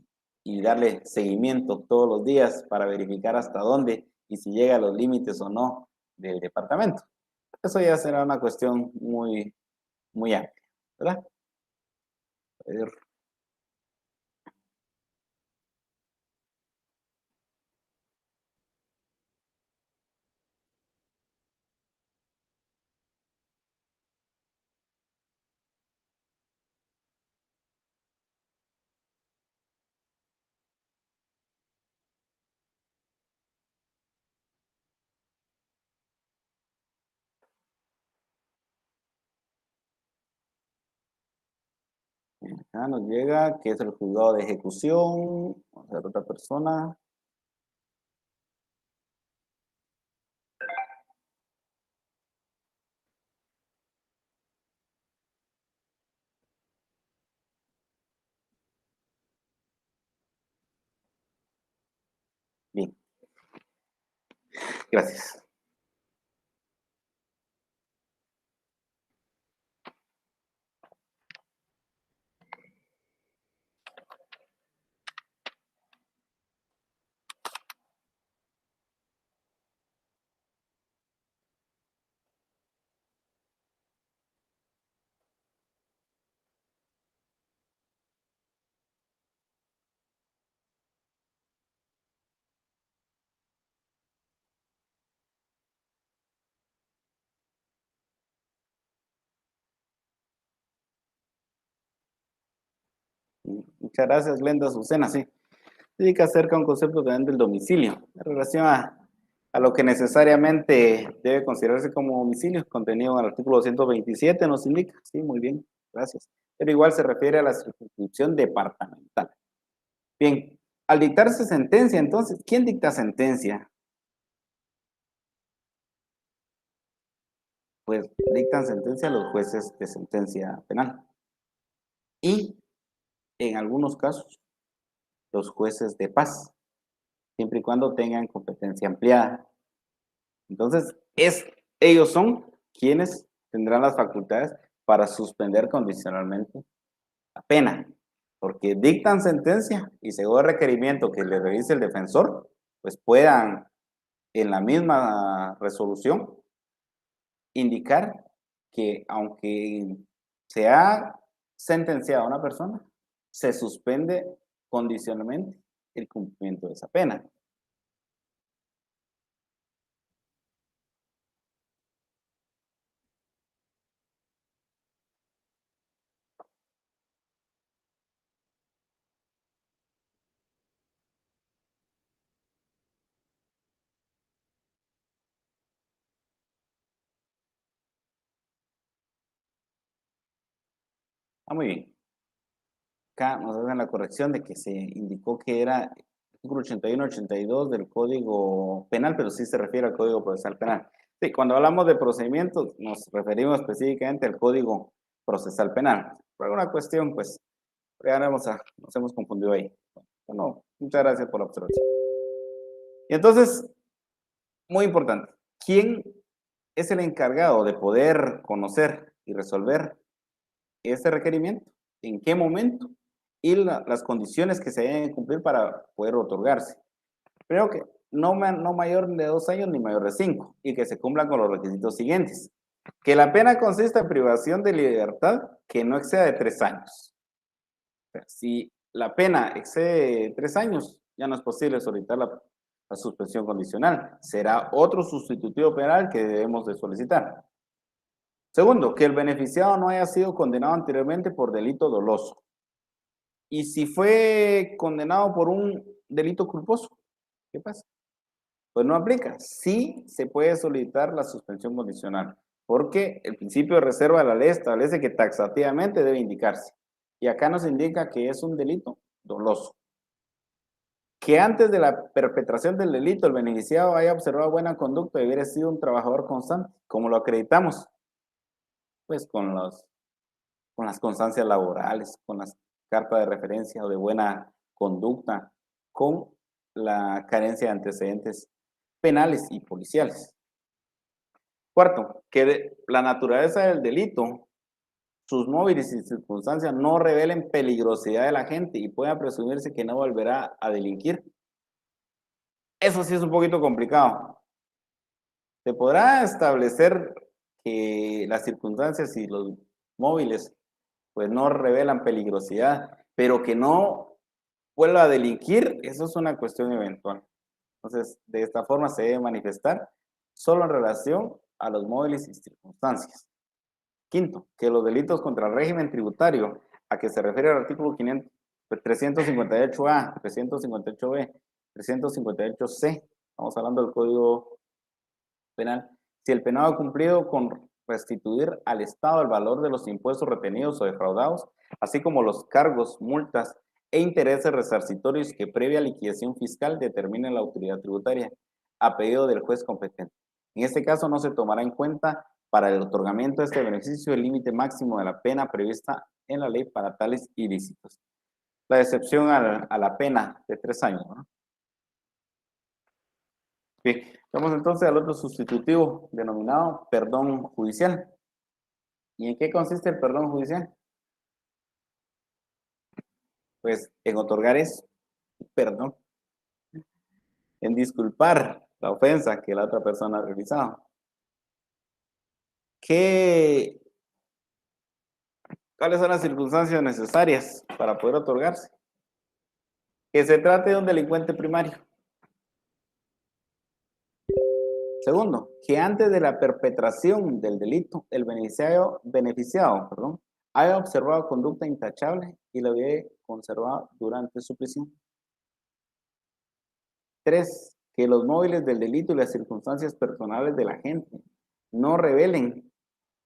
y darle seguimiento todos los días para verificar hasta dónde y si llega a los límites o no del departamento. Eso ya será una cuestión muy, muy amplia, ¿verdad? A ver. Acá nos llega que es el juzgado de ejecución, vamos a ver otra persona. Gracias. Muchas gracias, Glenda Azucena. Sí, dedica acerca de un concepto también del domicilio, en relación a lo que necesariamente debe considerarse como domicilio, contenido en el artículo 227 nos indica. Sí, muy bien, gracias. Pero igual se refiere a la circunscripción departamental. Bien, al dictarse sentencia, entonces, ¿quién dicta sentencia? Pues dictan sentencia los jueces de sentencia penal. Y en algunos casos, los jueces de paz, siempre y cuando tengan competencia ampliada. Entonces, ellos son quienes tendrán las facultades para suspender condicionalmente la pena, porque dictan sentencia y según el requerimiento que le revise el defensor, pues puedan en la misma resolución indicar que aunque se ha sentenciado a una persona, se suspende condicionalmente el cumplimiento de esa pena. Muy bien. Acá nos hacen la corrección de que se indicó que era el artículo 81, 82 del Código Penal, pero sí se refiere al Código Procesal Penal. Sí, cuando hablamos de procedimientos, nos referimos específicamente al Código Procesal Penal. Por alguna cuestión, pues, ya nos hemos confundido ahí. Bueno, muchas gracias por la observación. Y entonces, muy importante, ¿quién es el encargado de poder conocer y resolver este requerimiento? ¿En qué momento? Y las condiciones que se deben cumplir para poder otorgarse. Primero que no mayor de 2 años ni mayor de 5 y que se cumplan con los requisitos siguientes. Que la pena consista en privación de libertad que no exceda de 3 años. O sea, si la pena excede 3 años, ya no es posible solicitar la suspensión condicional. Será otro sustitutivo penal que debemos de solicitar. Segundo, que el beneficiado no haya sido condenado anteriormente por delito doloso. Y si fue condenado por un delito culposo, ¿qué pasa? Pues no aplica. Sí se puede solicitar la suspensión condicional, porque el principio de reserva de la ley establece que taxativamente debe indicarse. Y acá nos indica que es un delito doloso. Que antes de la perpetración del delito el beneficiado haya observado buena conducta y hubiera sido un trabajador constante, como lo acreditamos, pues con las constancias laborales, con las cartas de referencia o de buena conducta, con la carencia de antecedentes penales y policiales. Cuarto, que la naturaleza del delito, sus móviles y circunstancias no revelen peligrosidad de la gente y pueda presumirse que no volverá a delinquir. Eso sí es un poquito complicado. Se podrá establecer que las circunstancias y los móviles pues no revelan peligrosidad, pero que no vuelva a delinquir, eso es una cuestión eventual. Entonces, de esta forma se debe manifestar solo en relación a los móviles y circunstancias. Quinto, que los delitos contra el régimen tributario, a que se refiere el artículo 358A, 358B, 358C, estamos hablando del Código Penal, si el penado ha cumplido con restituir al Estado el valor de los impuestos retenidos o defraudados, así como los cargos, multas e intereses resarcitorios que previa liquidación fiscal determine la autoridad tributaria, a pedido del juez competente. En este caso no se tomará en cuenta para el otorgamiento de este beneficio el límite máximo de la pena prevista en la ley para tales ilícitos. La excepción a la pena de 3 años, ¿no? Bien, Vamos entonces al otro sustitutivo denominado perdón judicial. ¿Y en qué consiste el perdón judicial? Pues en otorgar eso, perdón, en disculpar la ofensa que la otra persona ha realizado. ¿Qué, ¿Cuáles son las circunstancias necesarias para poder otorgarse? Que se trate de un delincuente primario. Segundo, que antes de la perpetración del delito, el beneficiado, haya observado conducta intachable y la haya conservado durante su prisión. Tres, que los móviles del delito y las circunstancias personales de la gente no revelen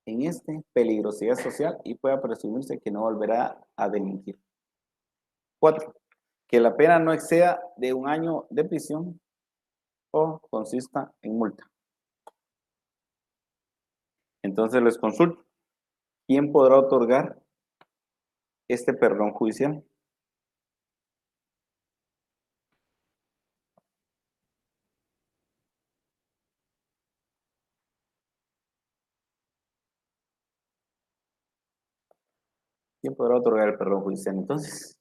en peligrosidad social y pueda presumirse que no volverá a delinquir. Cuatro, que la pena no exceda de 1 año de prisión o consista en multa. Entonces les consulto, ¿quién podrá otorgar este perdón judicial? ¿Quién podrá otorgar el perdón judicial? Entonces,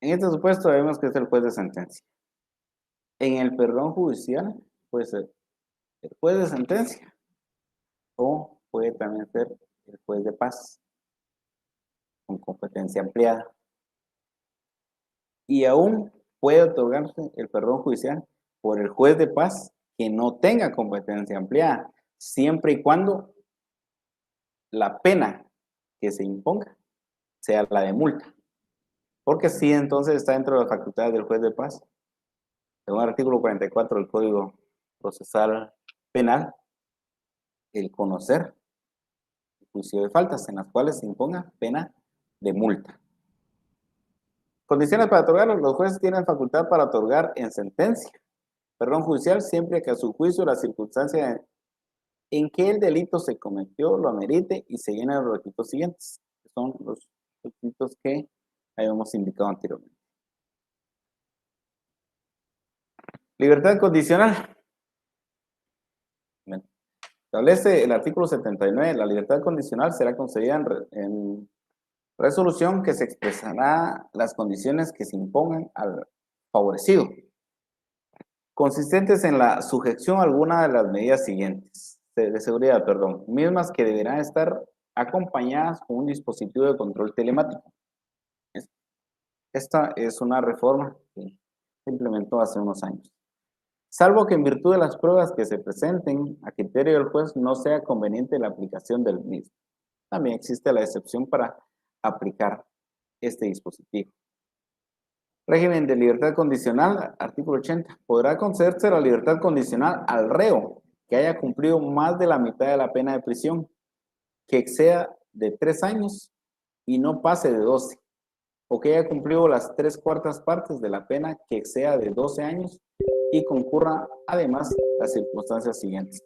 en este supuesto sabemos que es el juez de sentencia. En el perdón judicial puede ser el juez de sentencia o puede también ser el juez de paz con competencia ampliada. Y aún puede otorgarse el perdón judicial por el juez de paz que no tenga competencia ampliada, siempre y cuando la pena que se imponga sea la de multa. Porque si entonces está dentro de las facultades del juez de paz, según el artículo 44 del Código Procesal Penal, el conocer el juicio de faltas en las cuales se imponga pena de multa. Condiciones para otorgarlo. Los jueces tienen facultad para otorgar en sentencia perdón judicial siempre que a su juicio la circunstancia en que el delito se cometió lo amerite y se llenen los requisitos siguientes, que son los requisitos que habíamos indicado anteriormente. Libertad condicional. Establece el artículo 79, la libertad condicional será concedida en resolución que se expresará las condiciones que se impongan al favorecido, consistentes en la sujeción a alguna de las medidas siguientes, de seguridad, perdón, mismas que deberán estar acompañadas con un dispositivo de control telemático. Esta es una reforma que se implementó hace unos años. Salvo que en virtud de las pruebas que se presenten a criterio del juez no sea conveniente la aplicación del mismo. También existe la excepción para aplicar este dispositivo. Régimen de libertad condicional, artículo 80. Podrá concederse la libertad condicional al reo que haya cumplido más de la mitad de la pena de prisión, que exceda de 3 años y no pase de 12, o que haya cumplido las 3/4 partes de la pena que exceda de 12 años y concurra además las circunstancias siguientes.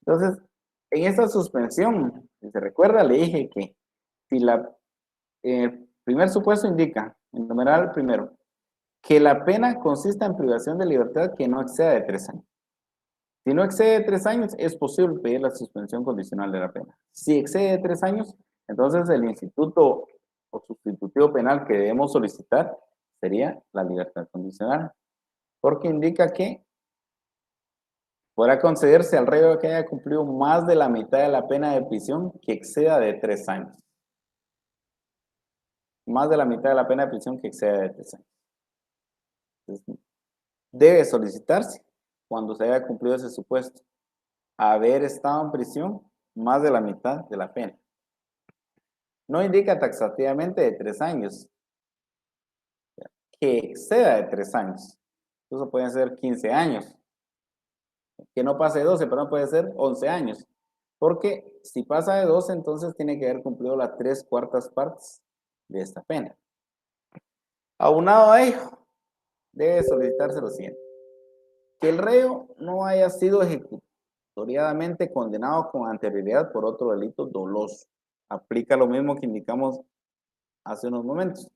Entonces, en esta suspensión, si se recuerda, le dije que si el primer supuesto indica, en numeral primero, que la pena consista en privación de libertad que no exceda de 3 años. Si no excede de 3 años, es posible pedir la suspensión condicional de la pena. Si excede de 3 años, entonces el instituto o sustitutivo penal que debemos solicitar sería la libertad condicional, porque indica que podrá concederse al reo que haya cumplido más de la mitad de la pena de prisión que exceda de 3 años. Más de la mitad de la pena de prisión que exceda de 3 años. Entonces, debe solicitarse cuando se haya cumplido ese supuesto, haber estado en prisión más de la mitad de la pena. No indica taxativamente de 3 años, que exceda de 3 años. Incluso pueden ser 15 años. Que no pase de 12, pero no puede ser 11 años. Porque si pasa de 12, entonces tiene que haber cumplido las 3/4 partes de esta pena. Aunado a ello, debe solicitarse lo siguiente: que el reo no haya sido ejecutoriadamente condenado con anterioridad por otro delito doloso. Aplica lo mismo que indicamos hace unos momentos.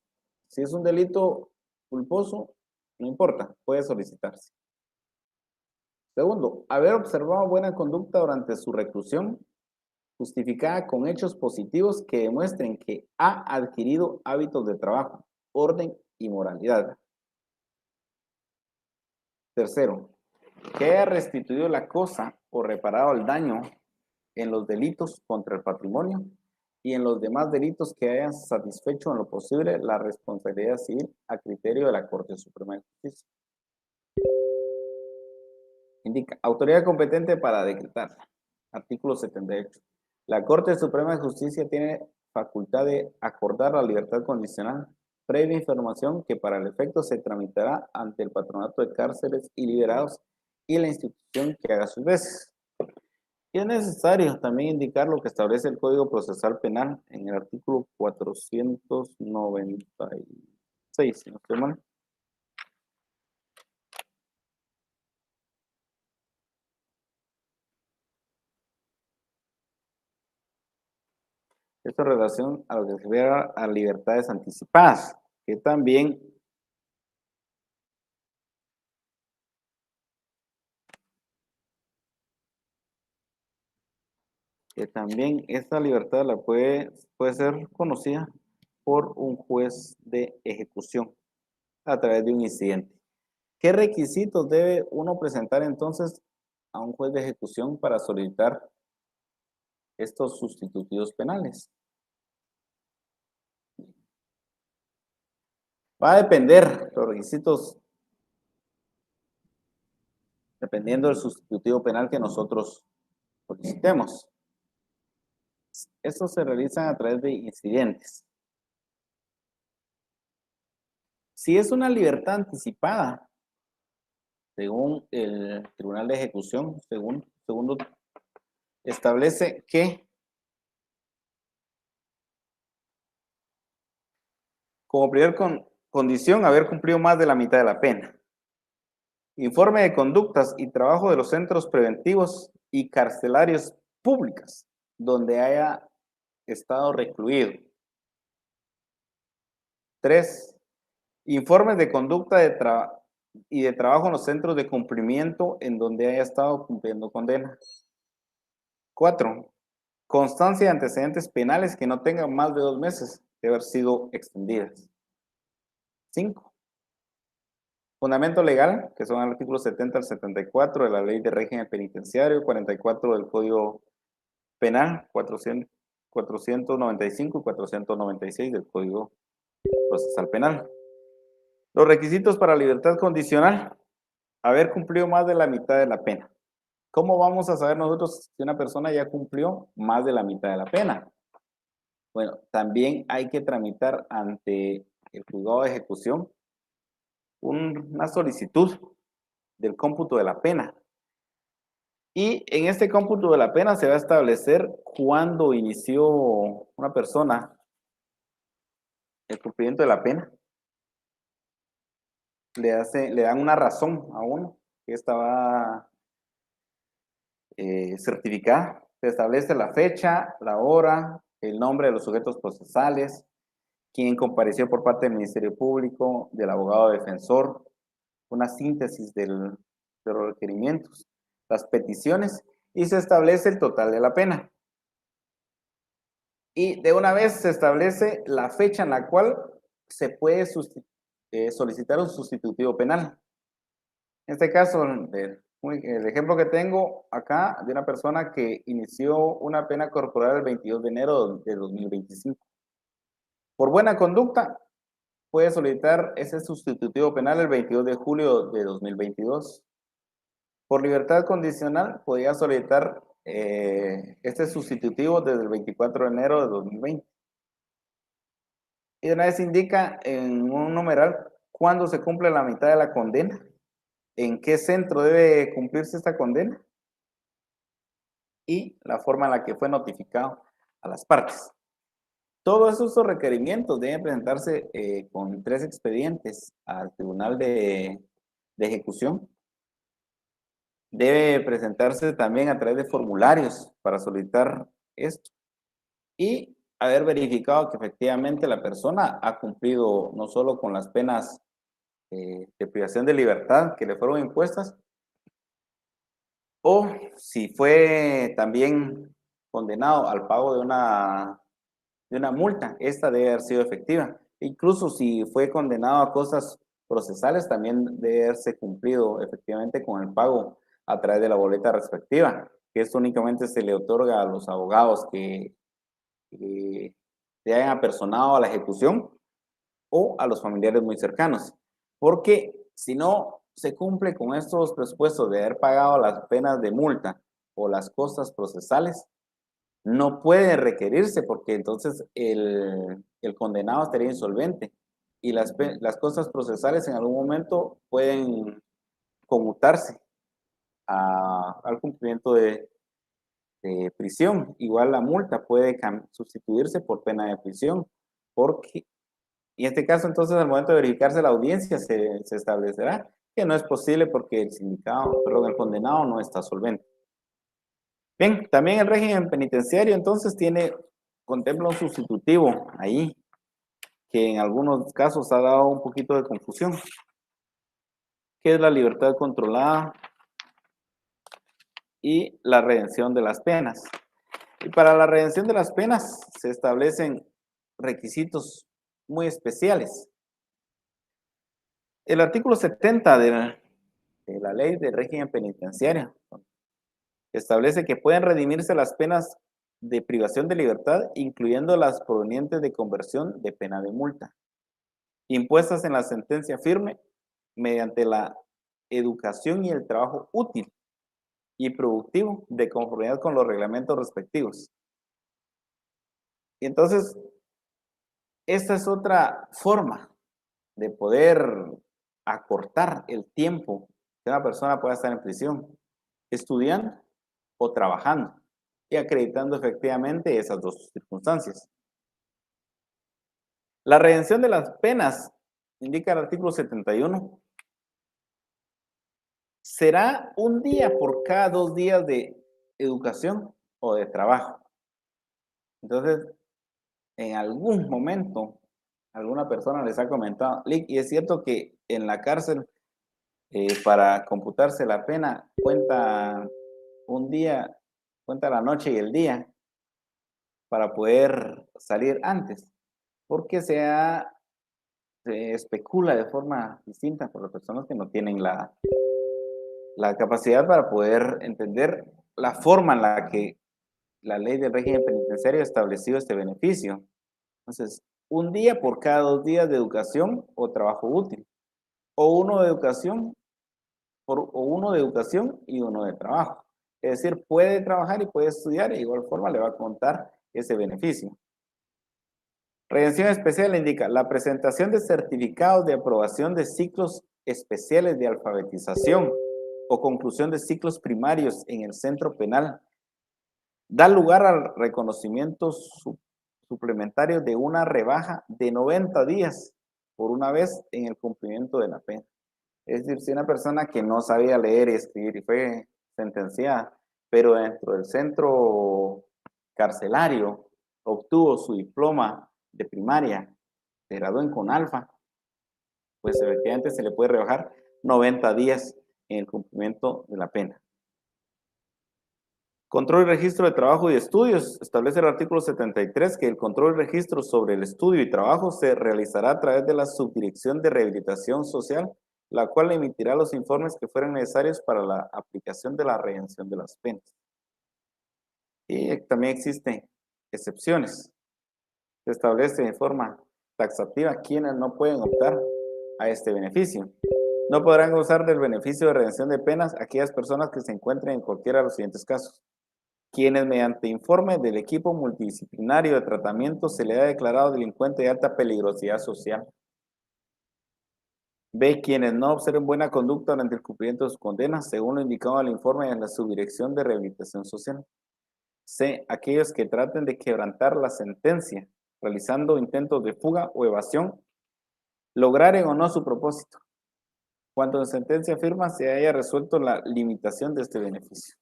Si es un delito culposo, no importa, puede solicitarse. Segundo, haber observado buena conducta durante su reclusión, justificada con hechos positivos que demuestren que ha adquirido hábitos de trabajo, orden y moralidad. Tercero, que haya restituido la cosa o reparado el daño en los delitos contra el patrimonio y en los demás delitos que hayan satisfecho en lo posible la responsabilidad civil a criterio de la Corte Suprema de Justicia. Indica, autoridad competente para decretar. Artículo 78. La Corte Suprema de Justicia tiene facultad de acordar la libertad condicional previa información que para el efecto se tramitará ante el Patronato de Cárceles y Liberados y la institución que haga sus veces. Y es necesario también indicar lo que establece el Código Procesal Penal en el artículo 496, si no estoy mal. Esto en relación a lo que se refiere a libertades anticipadas, que también esta libertad la puede ser conocida por un juez de ejecución a través de un incidente. ¿Qué requisitos debe uno presentar entonces a un juez de ejecución para solicitar estos sustitutivos penales? Va a depender los requisitos, dependiendo del sustitutivo penal que nosotros solicitemos. Estos se realizan a través de incidentes. Si es una libertad anticipada, según el Tribunal de Ejecución, segundo, establece que como primer condición haber cumplido más de la mitad de la pena. Informe de conductas y trabajo de los centros preventivos y carcelarios públicas donde haya estado recluido. 3. Informes de conducta y de trabajo en los centros de cumplimiento en donde haya estado cumpliendo condena. 4. Constancia de antecedentes penales que no tengan más de 2 meses de haber sido extendidas. 5. Fundamento legal, que son el artículo 70 al 74 de la Ley de Régimen Penitenciario, 44 del Código Penal, 495 y 496 del Código Procesal Penal. Los requisitos para libertad condicional, haber cumplido más de la mitad de la pena. ¿Cómo vamos a saber nosotros si una persona ya cumplió más de la mitad de la pena? Bueno, también hay que tramitar ante el juzgado de ejecución una solicitud del cómputo de la pena. Y en este cómputo de la pena se va a establecer cuándo inició una persona el cumplimiento de la pena. Le dan una razón a uno que estaba certificada. Se establece la fecha, la hora, el nombre de los sujetos procesales, quién compareció por parte del Ministerio Público, del abogado defensor, una síntesis de los requerimientos, las peticiones y se establece el total de la pena. Y de una vez se establece la fecha en la cual se puede solicitar un sustitutivo penal. En este caso, el ejemplo que tengo acá de una persona que inició una pena corporal el 22 de enero de 2025. Por buena conducta, puede solicitar ese sustitutivo penal el 22 de julio de 2022. Por libertad condicional, podría solicitar este sustitutivo desde el 24 de enero de 2020. Y de una vez indica en un numeral cuándo se cumple la mitad de la condena, en qué centro debe cumplirse esta condena y la forma en la que fue notificado a las partes. Todos esos requerimientos deben presentarse con 3 expedientes al Tribunal de Ejecución. Debe presentarse también a través de formularios para solicitar esto y haber verificado que efectivamente la persona ha cumplido no solo con las penas de privación de libertad que le fueron impuestas, O si fue también condenado al pago de una multa, esta debe haber sido efectiva. Incluso si fue condenado a cosas procesales, también debe haberse cumplido efectivamente con el pago a través de la boleta respectiva, que esto únicamente se le otorga a los abogados que se hayan apersonado a la ejecución o a los familiares muy cercanos. Porque si no se cumple con estos presupuestos de haber pagado las penas de multa o las costas procesales, no puede requerirse porque entonces el condenado estaría insolvente y las costas procesales en algún momento pueden conmutarse al cumplimiento de prisión. Igual la multa puede sustituirse por pena de prisión, porque y en este caso entonces al momento de verificarse la audiencia se establecerá que no es posible porque el sindicado, perdón, el condenado no está solvente. Bien, también el régimen penitenciario entonces contempla un sustitutivo ahí, que en algunos casos ha dado un poquito de confusión, que es la libertad controlada y la redención de las penas. Y para la redención de las penas se establecen requisitos muy especiales. El artículo 70 de la ley de régimen penitenciario establece que pueden redimirse las penas de privación de libertad, incluyendo las provenientes de conversión de pena de multa, impuestas en la sentencia firme mediante la educación y el trabajo útil y productivo de conformidad con los reglamentos respectivos. Y entonces, esta es otra forma de poder acortar el tiempo que una persona pueda estar en prisión, estudiando o trabajando y acreditando efectivamente esas dos circunstancias. La redención de las penas, indica el artículo 71, será un día por cada 2 días de educación o de trabajo. Entonces, en algún momento, alguna persona les ha comentado, Lick, y es cierto que en la cárcel, para computarse la pena, cuenta un día, cuenta la noche y el día para poder salir antes, porque se especula de forma distinta por las personas que no tienen la capacidad para poder entender la forma en la que la ley del régimen penitenciario ha establecido este beneficio. Entonces, un día por cada 2 días de educación o trabajo útil, o uno de educación, o uno de educación y uno de trabajo. Es decir, puede trabajar y puede estudiar, y de igual forma le va a contar ese beneficio. Redención especial indica la presentación de certificados de aprobación de ciclos especiales de alfabetización o conclusión de ciclos primarios en el centro penal. Da lugar al reconocimiento suplementario de una rebaja de 90 días por una vez en el cumplimiento de la pena. Es decir, si una persona que no sabía leer y escribir y fue sentenciada, pero dentro del centro carcelario obtuvo su diploma de primaria, se graduó en Conalfa, pues efectivamente se le puede rebajar 90 días en el cumplimiento de la pena. Control y registro de trabajo y estudios. Establece el artículo 73 que el control y registro sobre el estudio y trabajo se realizará a través de la Subdirección de Rehabilitación Social, la cual emitirá los informes que fueran necesarios para la aplicación de la redención de las penas. Y también existen excepciones. Se establece de forma taxativa quienes no pueden optar a este beneficio. No podrán gozar del beneficio de redención de penas aquellas personas que se encuentren en cualquiera de los siguientes casos. Quienes mediante informe del equipo multidisciplinario de tratamiento se le ha declarado delincuente de alta peligrosidad social. B. Quienes no observen buena conducta durante el cumplimiento de sus condenas, según lo indicado en el informe de la Subdirección de Rehabilitación Social. C. Aquellos que traten de quebrantar la sentencia, realizando intentos de fuga o evasión, lograren o no su propósito, cuando en sentencia firme se haya resuelto la limitación de este beneficio.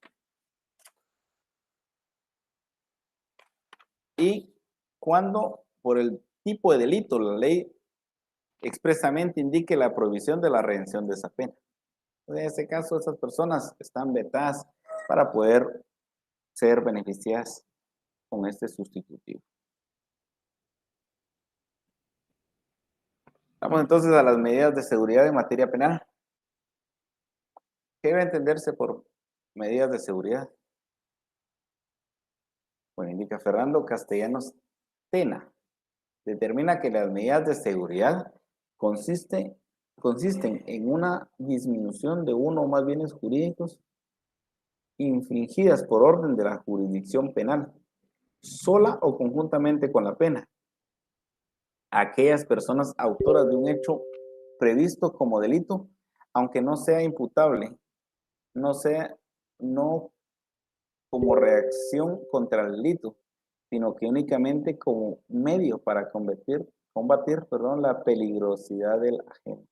Y cuando por el tipo de delito la ley expresamente indique la prohibición de la redención de esa pena. En este caso, esas personas están vetadas para poder ser beneficiadas con este sustitutivo. Vamos entonces a las medidas de seguridad en materia penal. ¿Qué debe entenderse por medidas de seguridad? Bueno, indica Fernando Castellanos Tena. Determina que las medidas de seguridad consisten en una disminución de uno o más bienes jurídicos infringidas por orden de la jurisdicción penal, sola o conjuntamente con la pena. Aquellas personas autoras de un hecho previsto como delito, aunque no sea imputable, no como reacción contra el delito, sino que únicamente como medio para combatir la peligrosidad del agente.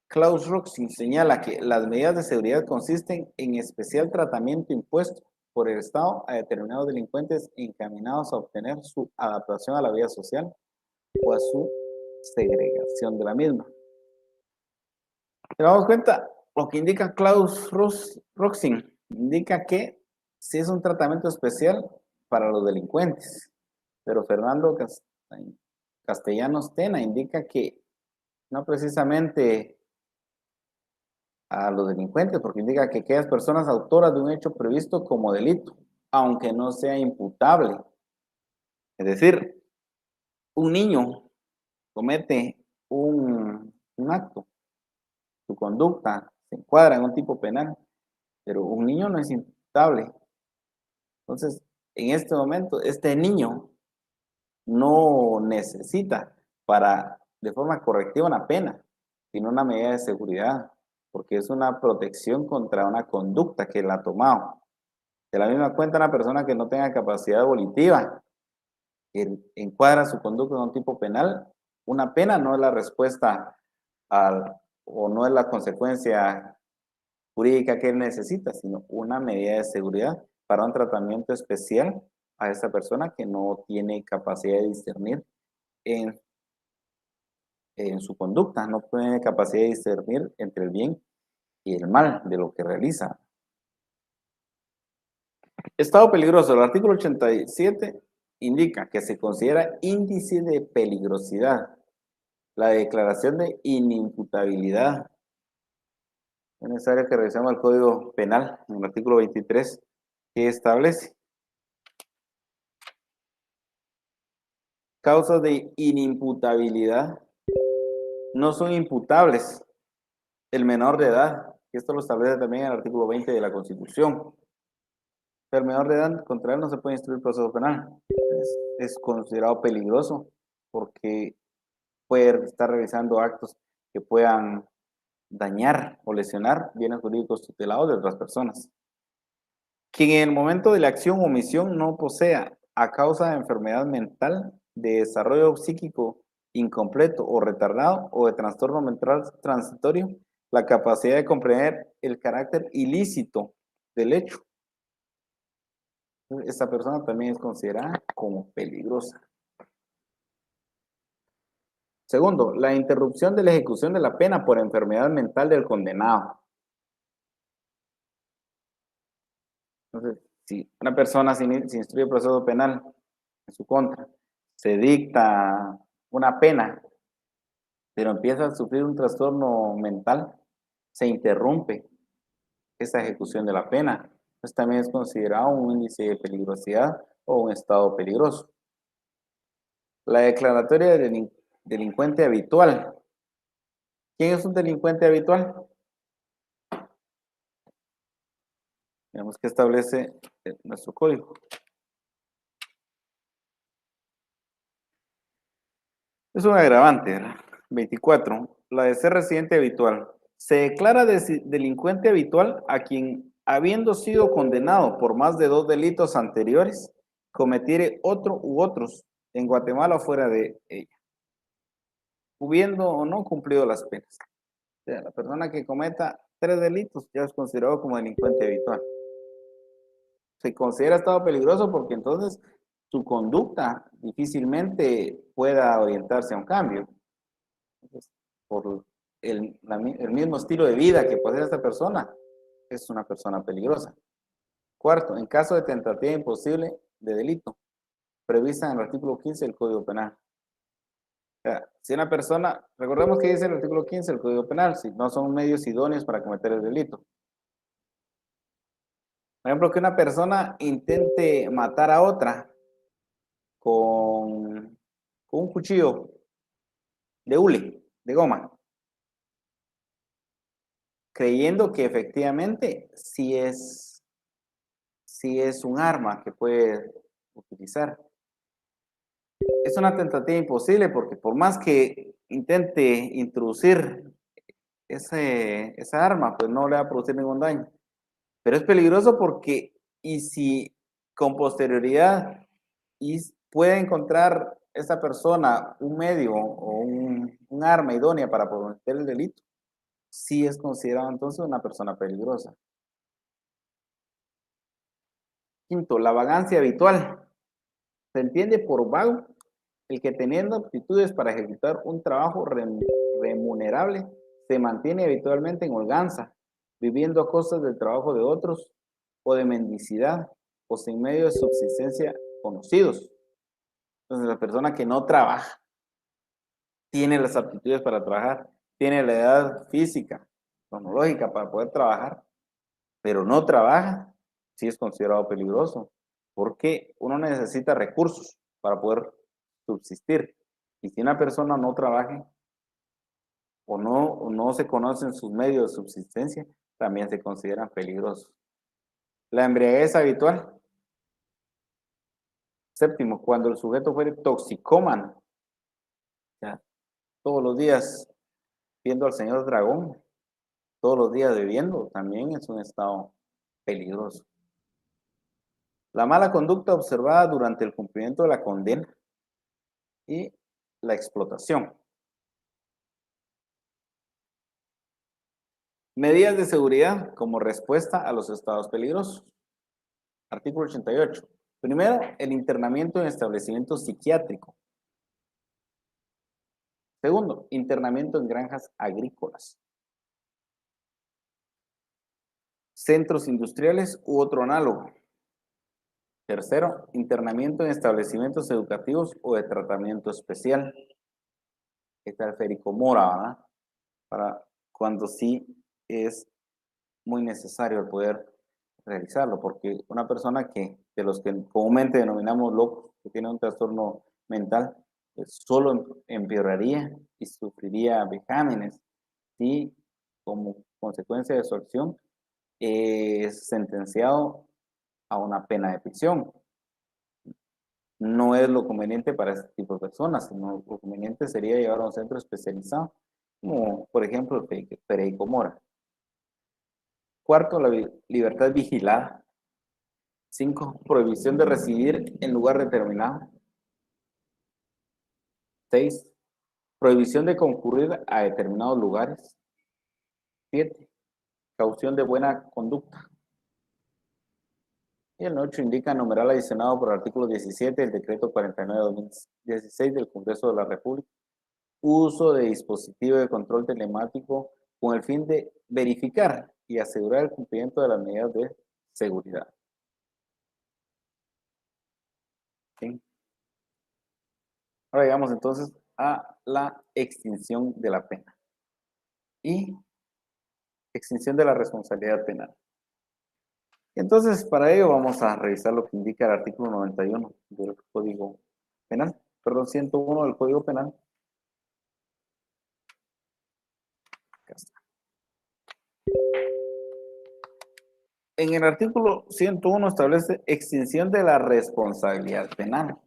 Klaus Roxin señala que las medidas de seguridad consisten en especial tratamiento impuesto por el Estado a determinados delincuentes encaminados a obtener su adaptación a la vida social o a su segregación de la misma. ¿Te damos cuenta? Lo que indica Klaus Roxin indica que sí es un tratamiento especial para los delincuentes, pero Fernando Castellanos Tena indica que no precisamente a los delincuentes, porque indica que aquellas personas autoras de un hecho previsto como delito, aunque no sea imputable. Es decir, un niño comete un acto, su conducta se encuadra en un tipo penal, pero un niño no es imputable. Entonces, en este momento, este niño no necesita de forma correctiva una pena, sino una medida de seguridad, porque es una protección contra una conducta que él ha tomado. De la misma cuenta, una persona que no tenga capacidad volitiva, que encuadra su conducta en un tipo penal, una pena no es la respuesta o no es la consecuencia jurídica que él necesita, sino una medida de seguridad para un tratamiento especial a esa persona que no tiene capacidad de discernir en su conducta, no tiene capacidad de discernir entre el bien y el mal de lo que realiza. Estado peligroso. El artículo 87 indica que se considera índice de peligrosidad la declaración de inimputabilidad. Es necesario que revisemos el Código Penal en el artículo 23 que establece causas de inimputabilidad. No son imputables el menor de edad, que esto lo establece también el artículo 20 de la Constitución. El menor de edad, contra él no se puede instruir proceso penal. Es considerado peligroso porque puede estar realizando actos que puedan dañar o lesionar bienes jurídicos tutelados de otras personas. Quien en el momento de la acción o omisión no posea, a causa de enfermedad mental, de desarrollo psíquico incompleto o retardado o de trastorno mental transitorio, la capacidad de comprender el carácter ilícito del hecho. Esta persona también es considerada como peligrosa. Segundo, la interrupción de la ejecución de la pena por enfermedad mental del condenado. Entonces, si una persona se instruye proceso penal en su contra, se dicta una pena, pero empieza a sufrir un trastorno mental, se interrumpe esa ejecución de la pena, pues también es considerado un índice de peligrosidad o un estado peligroso. La declaratoria de delincuente habitual. ¿Quién es un delincuente habitual? Veamos qué establece nuestro código. Es un agravante, ¿verdad? 24. La de ser residente habitual. Se declara delincuente habitual a quien, habiendo sido condenado por más de 2 delitos anteriores, cometiere otro u otros en Guatemala o fuera de ella, habiendo o no cumplido las penas. O sea, la persona que cometa 3 delitos ya es considerado como delincuente habitual. Se considera estado peligroso porque entonces su conducta difícilmente pueda orientarse a un cambio. Entonces, por el mismo estilo de vida que posee esta persona, es una persona peligrosa. Cuarto, en caso de tentativa imposible de delito, prevista en el artículo 15 del Código Penal. O sea, si una persona, recordemos que dice el artículo 15 del Código Penal, si no son medios idóneos para cometer el delito. Por ejemplo, que una persona intente matar a otra con un cuchillo de hule, de goma, creyendo que efectivamente sí es un arma que puede utilizar. Es una tentativa imposible porque por más que intente introducir esa arma, pues no le va a producir ningún daño. Pero es peligroso porque, y si con posterioridad puede encontrar esa persona un medio o un arma idónea para cometer el delito, sí es considerado entonces una persona peligrosa. Quinto, la vagancia habitual. Se entiende por vago el que teniendo aptitudes para ejecutar un trabajo remunerable, se mantiene habitualmente en holganza, viviendo a costas del trabajo de otros o de mendicidad o sin medios de subsistencia conocidos. Entonces, la persona que no trabaja, tiene las aptitudes para trabajar, tiene la edad física, cronológica para poder trabajar, pero no trabaja, sí es considerado peligroso, porque uno necesita recursos para poder subsistir. Y si una persona no trabaja o no se conocen sus medios de subsistencia, también se consideran peligrosos. La embriaguez habitual. Séptimo, cuando el sujeto fuere toxicómano, ya, todos los días viendo al señor dragón, todos los días bebiendo, también es un estado peligroso. La mala conducta observada durante el cumplimiento de la condena y la explotación. Medidas de seguridad como respuesta a los estados peligrosos. Artículo 88. Primero, el internamiento en establecimiento psiquiátrico. Segundo, internamiento en granjas agrícolas, centros industriales u otro análogo. Tercero, internamiento en establecimientos educativos o de tratamiento especial. Está el Férico Mora, ¿verdad? Para cuando sí es muy necesario el poder realizarlo, porque una persona de los que comúnmente denominamos locos, que tiene un trastorno mental, pues solo empeoraría y sufriría vejámenes y como consecuencia de su acción es sentenciado a una pena de prisión. No es lo conveniente para este tipo de personas, sino lo conveniente sería llevar a un centro especializado, como por ejemplo el Federico Mora. Cuarto, la libertad vigilada. 5, prohibición de residir en lugar determinado. 6, prohibición de concurrir a determinados lugares. 7, caución de buena conducta. Y el 8 indica numeral adicionado por el artículo 17 del decreto 49/2016 del Congreso de la República. Uso de dispositivo de control telemático con el fin de verificar y asegurar el cumplimiento de las medidas de seguridad. ¿Sí? Ahora llegamos entonces a la extinción de la pena y extinción de la responsabilidad penal. Entonces, para ello vamos a revisar lo que indica el artículo 91 del Código Penal, perdón, 101 del Código Penal. Acá está. En el artículo 101 establece extinción de la responsabilidad penal.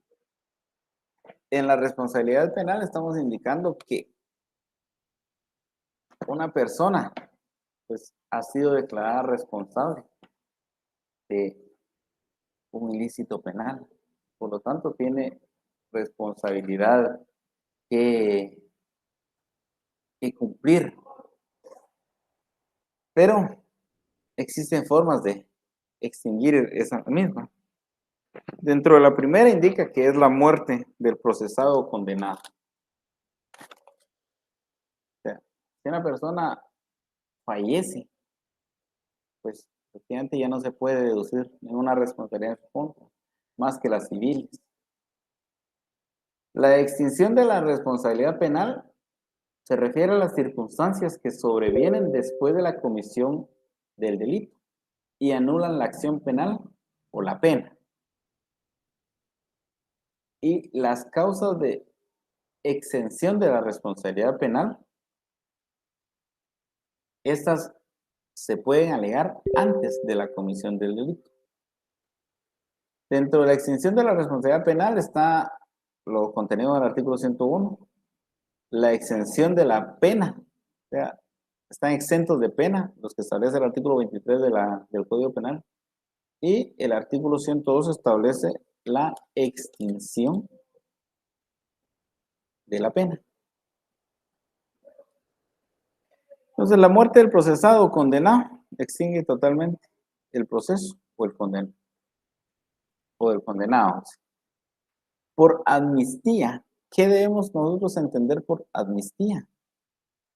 En la responsabilidad penal estamos indicando que una persona pues, ha sido declarada responsable de un ilícito penal. Por lo tanto, tiene responsabilidad que, que cumplir. Pero existen formas de extinguir esa misma. Dentro de la primera indica que es la muerte del procesado o condenado. O sea, si una persona fallece, pues efectivamente ya no se puede deducir ninguna responsabilidad en su contra, más que las civiles. La extinción de la responsabilidad penal se refiere a las circunstancias que sobrevienen después de la comisión del delito y anulan la acción penal o la pena. Y las causas de exención de la responsabilidad penal, estas se pueden alegar antes de la comisión del delito. Dentro de la extinción de la responsabilidad penal está lo contenido en el artículo 101, la exención de la pena. O sea, están exentos de pena los que establece el artículo 23 del Código Penal. Y el artículo 102 establece la extinción de la pena. Entonces, la muerte del procesado o condenado extingue totalmente el proceso o el condenado. O del condenado. Por amnistía, ¿qué debemos nosotros entender por amnistía?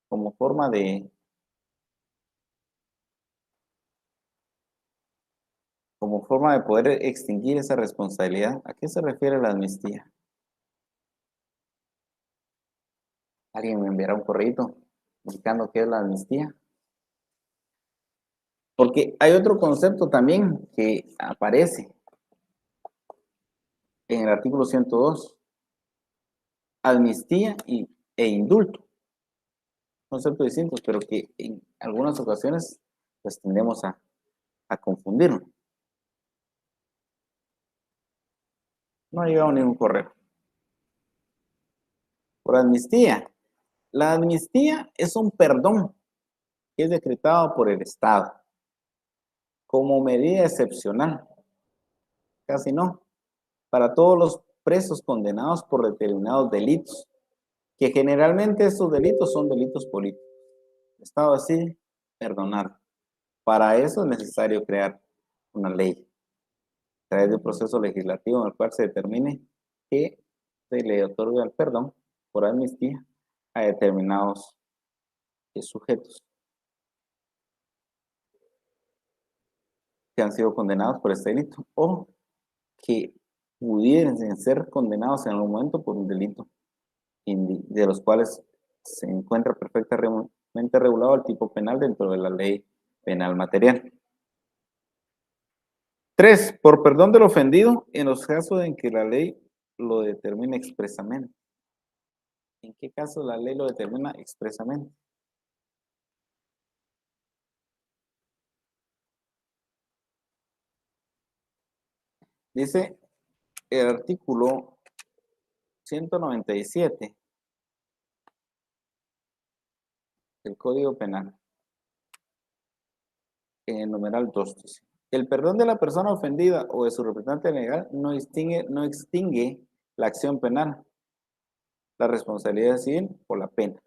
Como forma de poder extinguir esa responsabilidad. ¿A qué se refiere la amnistía? ¿Alguien me enviará un correo indicando qué es la amnistía? Porque hay otro concepto también que aparece en el artículo 102, amnistía e indulto. Conceptos distintos, pero que en algunas ocasiones pues tendemos a confundirlo. No ha llegado ningún correo. Por amnistía. La amnistía es un perdón que es decretado por el Estado como medida excepcional. Casi no. Para todos los presos condenados por determinados delitos, que generalmente estos delitos son delitos políticos. El Estado así perdonar. Para eso es necesario crear una ley, a través de un proceso legislativo en el cual se determine que se le otorga el perdón por amnistía a determinados sujetos que han sido condenados por este delito o que pudiesen ser condenados en algún momento por un delito de los cuales se encuentra perfectamente regulado el tipo penal dentro de la ley penal material. 3. Por perdón del ofendido en los casos en que la ley lo determine expresamente. ¿En qué caso la ley lo determina expresamente? Dice el artículo 197 del Código Penal, en el numeral 2, dice: el perdón de la persona ofendida o de su representante legal no extingue la acción penal, la responsabilidad civil o la pena.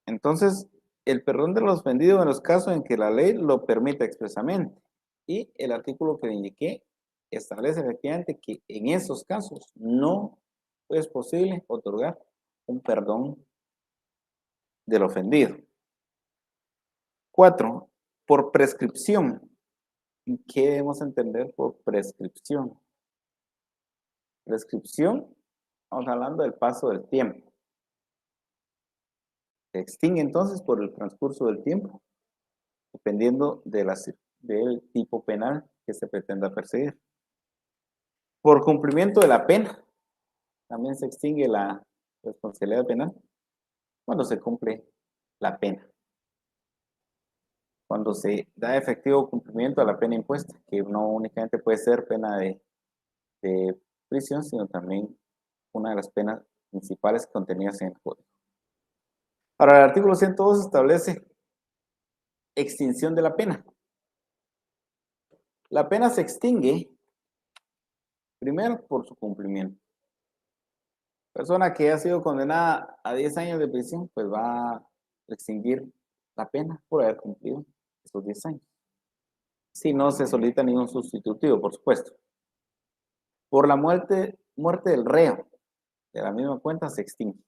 Entonces, el perdón de los ofendidos en los casos en que la ley lo permita expresamente. Y el artículo que le indiqué establece efectivamente que en esos casos no es posible otorgar un perdón del ofendido. 4. Por prescripción. ¿Qué debemos entender por prescripción? Prescripción, estamos hablando del paso del tiempo. Se extingue entonces por el transcurso del tiempo, dependiendo del tipo penal que se pretenda perseguir. Por cumplimiento de la pena, también se extingue la responsabilidad penal cuando se cumple la pena. Cuando se da efectivo cumplimiento a la pena impuesta, que no únicamente puede ser pena de prisión, sino también una de las penas principales contenidas en el Código. Ahora, el artículo 102 establece extinción de la pena. La pena se extingue primero por su cumplimiento. Persona que ha sido condenada a 10 años de prisión, pues va a extinguir la pena por haber cumplido esos 10 años. Si no se solicita ningún sustitutivo, por supuesto. Por la muerte del reo, de la misma cuenta, se extingue.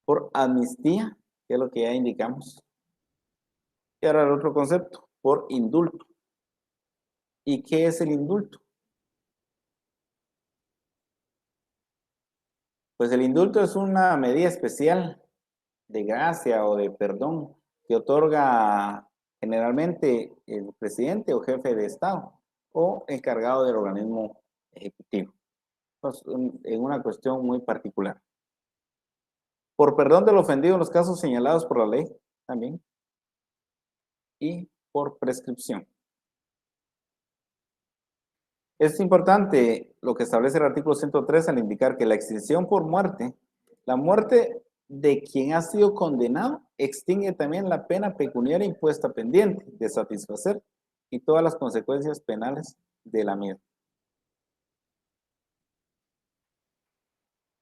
Por amnistía, que es lo que ya indicamos, Y ahora el otro concepto, por indulto. ¿Y qué es el indulto? Pues el indulto es una medida especial de gracia o de perdón que otorga generalmente el presidente o jefe de Estado o encargado del organismo ejecutivo. Pues, en una cuestión muy particular. Por perdón del ofendido en los casos señalados por la ley también y por prescripción. Es importante lo que establece el artículo 103 al indicar que la extinción por muerte, la muerte de quien ha sido condenado, extingue también la pena pecuniaria impuesta pendiente de satisfacer y todas las consecuencias penales de la misma.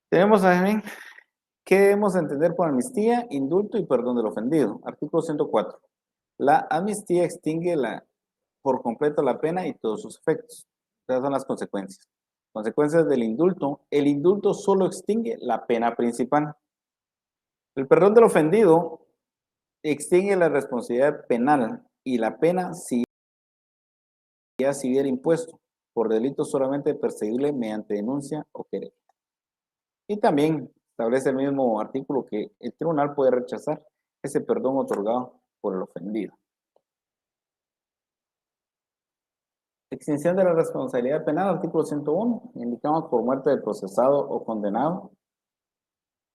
Tenemos también qué debemos entender por amnistía, indulto y perdón del ofendido. Artículo 104. La amnistía extingue por completo la pena y todos sus efectos. Estas son las consecuencias. Consecuencias del indulto. El indulto solo extingue la pena principal. El perdón del ofendido extingue la responsabilidad penal y la pena si ya se hubiera impuesto por delito solamente perseguible mediante denuncia o querella. Y también establece el mismo artículo que el tribunal puede rechazar ese perdón otorgado por el ofendido. Extinción de la responsabilidad penal, artículo 101. Indicamos por muerte del procesado o condenado,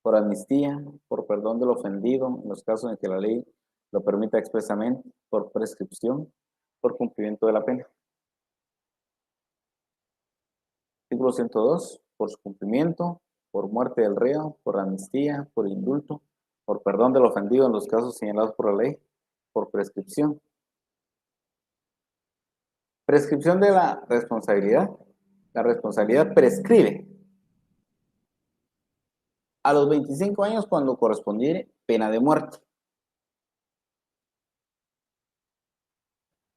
por amnistía, por perdón del ofendido, en los casos en que la ley lo permita expresamente, por prescripción, por cumplimiento de la pena. Artículo 102. Por su cumplimiento, por muerte del reo, por amnistía, por indulto, por perdón del ofendido en los casos señalados por la ley, por prescripción. Prescripción de la responsabilidad. La responsabilidad prescribe a los 25 años cuando correspondiere pena de muerte.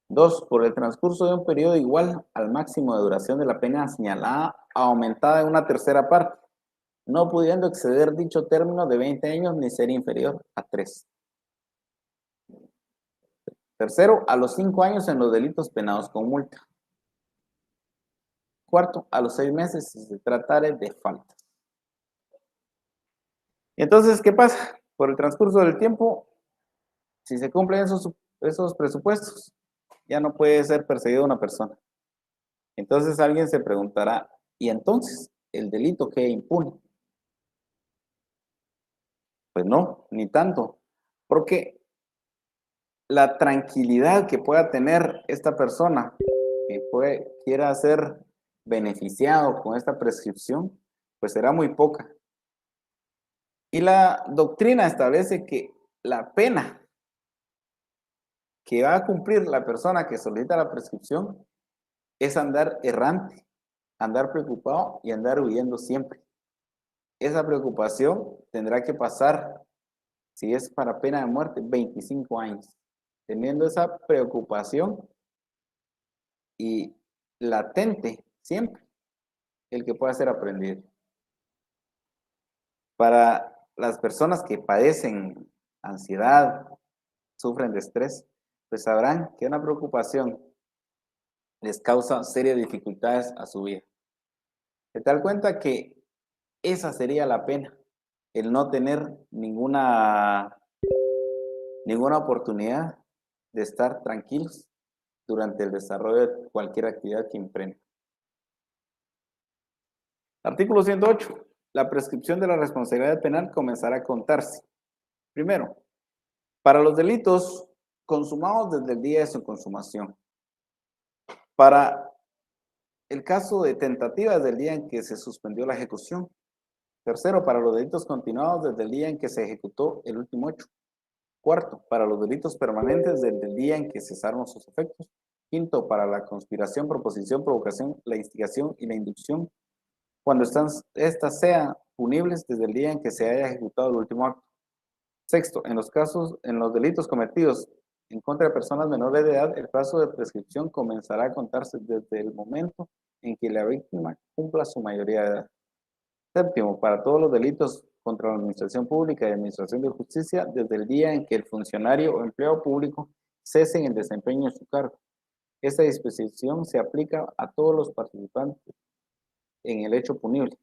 2. Por el transcurso de un periodo igual al máximo de duración de la pena señalada, aumentada en una tercera parte, no pudiendo exceder dicho término de 20 años ni ser inferior a 3. Tercero, a los 5 años en los delitos penados con multa. Cuarto, a los 6 meses si se tratare de faltas. Y entonces, ¿qué pasa? Por el transcurso del tiempo, si se cumplen esos presupuestos, ya no puede ser perseguida una persona. Entonces alguien se preguntará, ¿y entonces el delito queda impune? Pues no, ni tanto, porque la tranquilidad que pueda tener esta persona que quiera ser beneficiado con esta prescripción, pues será muy poca. Y la doctrina establece que la pena que va a cumplir la persona que solicita la prescripción es andar errante, andar preocupado y andar huyendo siempre. Esa preocupación tendrá que pasar, si es para pena de muerte, 25 años. Teniendo esa preocupación y latente siempre, el que pueda ser aprendido. Para las personas que padecen ansiedad, sufren de estrés, pues sabrán que una preocupación les causa serias dificultades a su vida. De tal cuenta que esa sería la pena, el no tener ninguna oportunidad de estar tranquilos durante el desarrollo de cualquier actividad que emprenda. Artículo 108. La prescripción de la responsabilidad penal comenzará a contarse. Primero, para los delitos consumados desde el día de su consumación. Para el caso de tentativa desde el día en que se suspendió la ejecución. Tercero, para los delitos continuados desde el día en que se ejecutó el último hecho. Cuarto, para los delitos permanentes desde el día en que cesaron sus efectos. Quinto, para la conspiración, proposición, provocación, la instigación y la inducción, cuando estas sean punibles desde el día en que se haya ejecutado el último acto. Sexto, en los delitos cometidos en contra de personas menores de edad, el plazo de prescripción comenzará a contarse desde el momento en que la víctima cumpla su mayoría de edad. Séptimo, para todos los delitos contra la administración pública y administración de justicia, desde el día en que el funcionario o empleado público cesen el desempeño de su cargo. Esta disposición se aplica a todos los participantes en el hecho punible,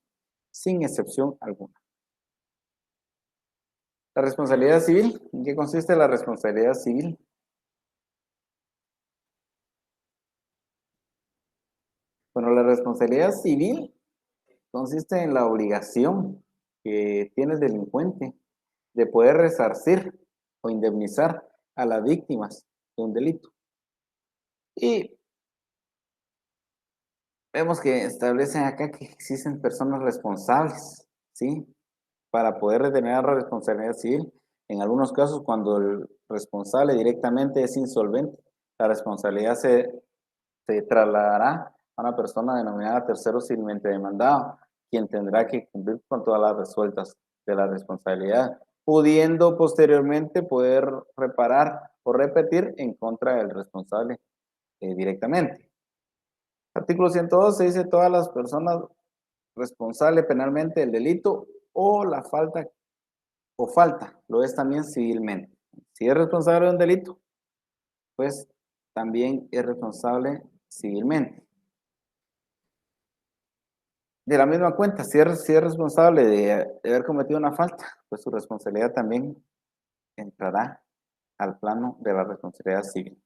sin excepción alguna. La responsabilidad civil. ¿En qué consiste la responsabilidad civil? Bueno, la responsabilidad civil consiste en la obligación que tiene el delincuente de poder resarcir o indemnizar a las víctimas de un delito. Y vemos que establecen acá que existen personas responsables, ¿sí? Para poder determinar la responsabilidad civil. En algunos casos, cuando el responsable directamente es insolvente, la responsabilidad se trasladará a una persona denominada tercero civilmente demandado, quien tendrá que cumplir con todas las resueltas de la responsabilidad, pudiendo posteriormente poder reparar o repetir en contra del responsable directamente. Artículo 102 se dice todas las personas responsables penalmente del delito o la falta lo es también civilmente. Si es responsable de un delito, pues también es responsable civilmente. De la misma cuenta, si es responsable de haber cometido una falta, pues su responsabilidad también entrará al plano de la responsabilidad civil.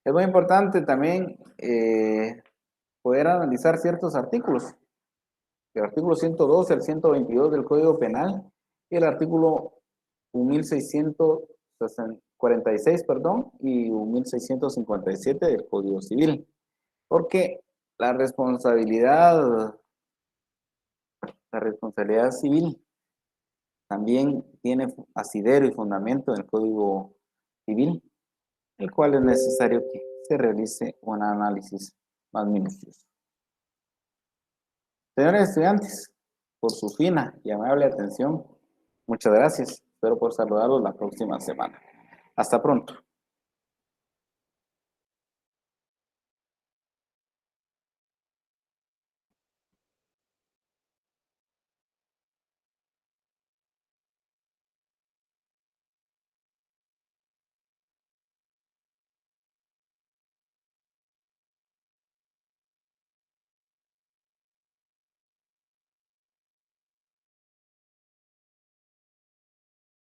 Es muy importante también poder analizar ciertos artículos. El artículo 112 al 122 del Código Penal y el artículo 1646, perdón, y 1657 del Código Civil. Porque la responsabilidad civil también tiene asidero y fundamento en el Código Civil, el cual es necesario que se realice un análisis más minucioso. Señores estudiantes, por su fina y amable atención, muchas gracias. Espero por saludarlos la próxima semana. Hasta pronto.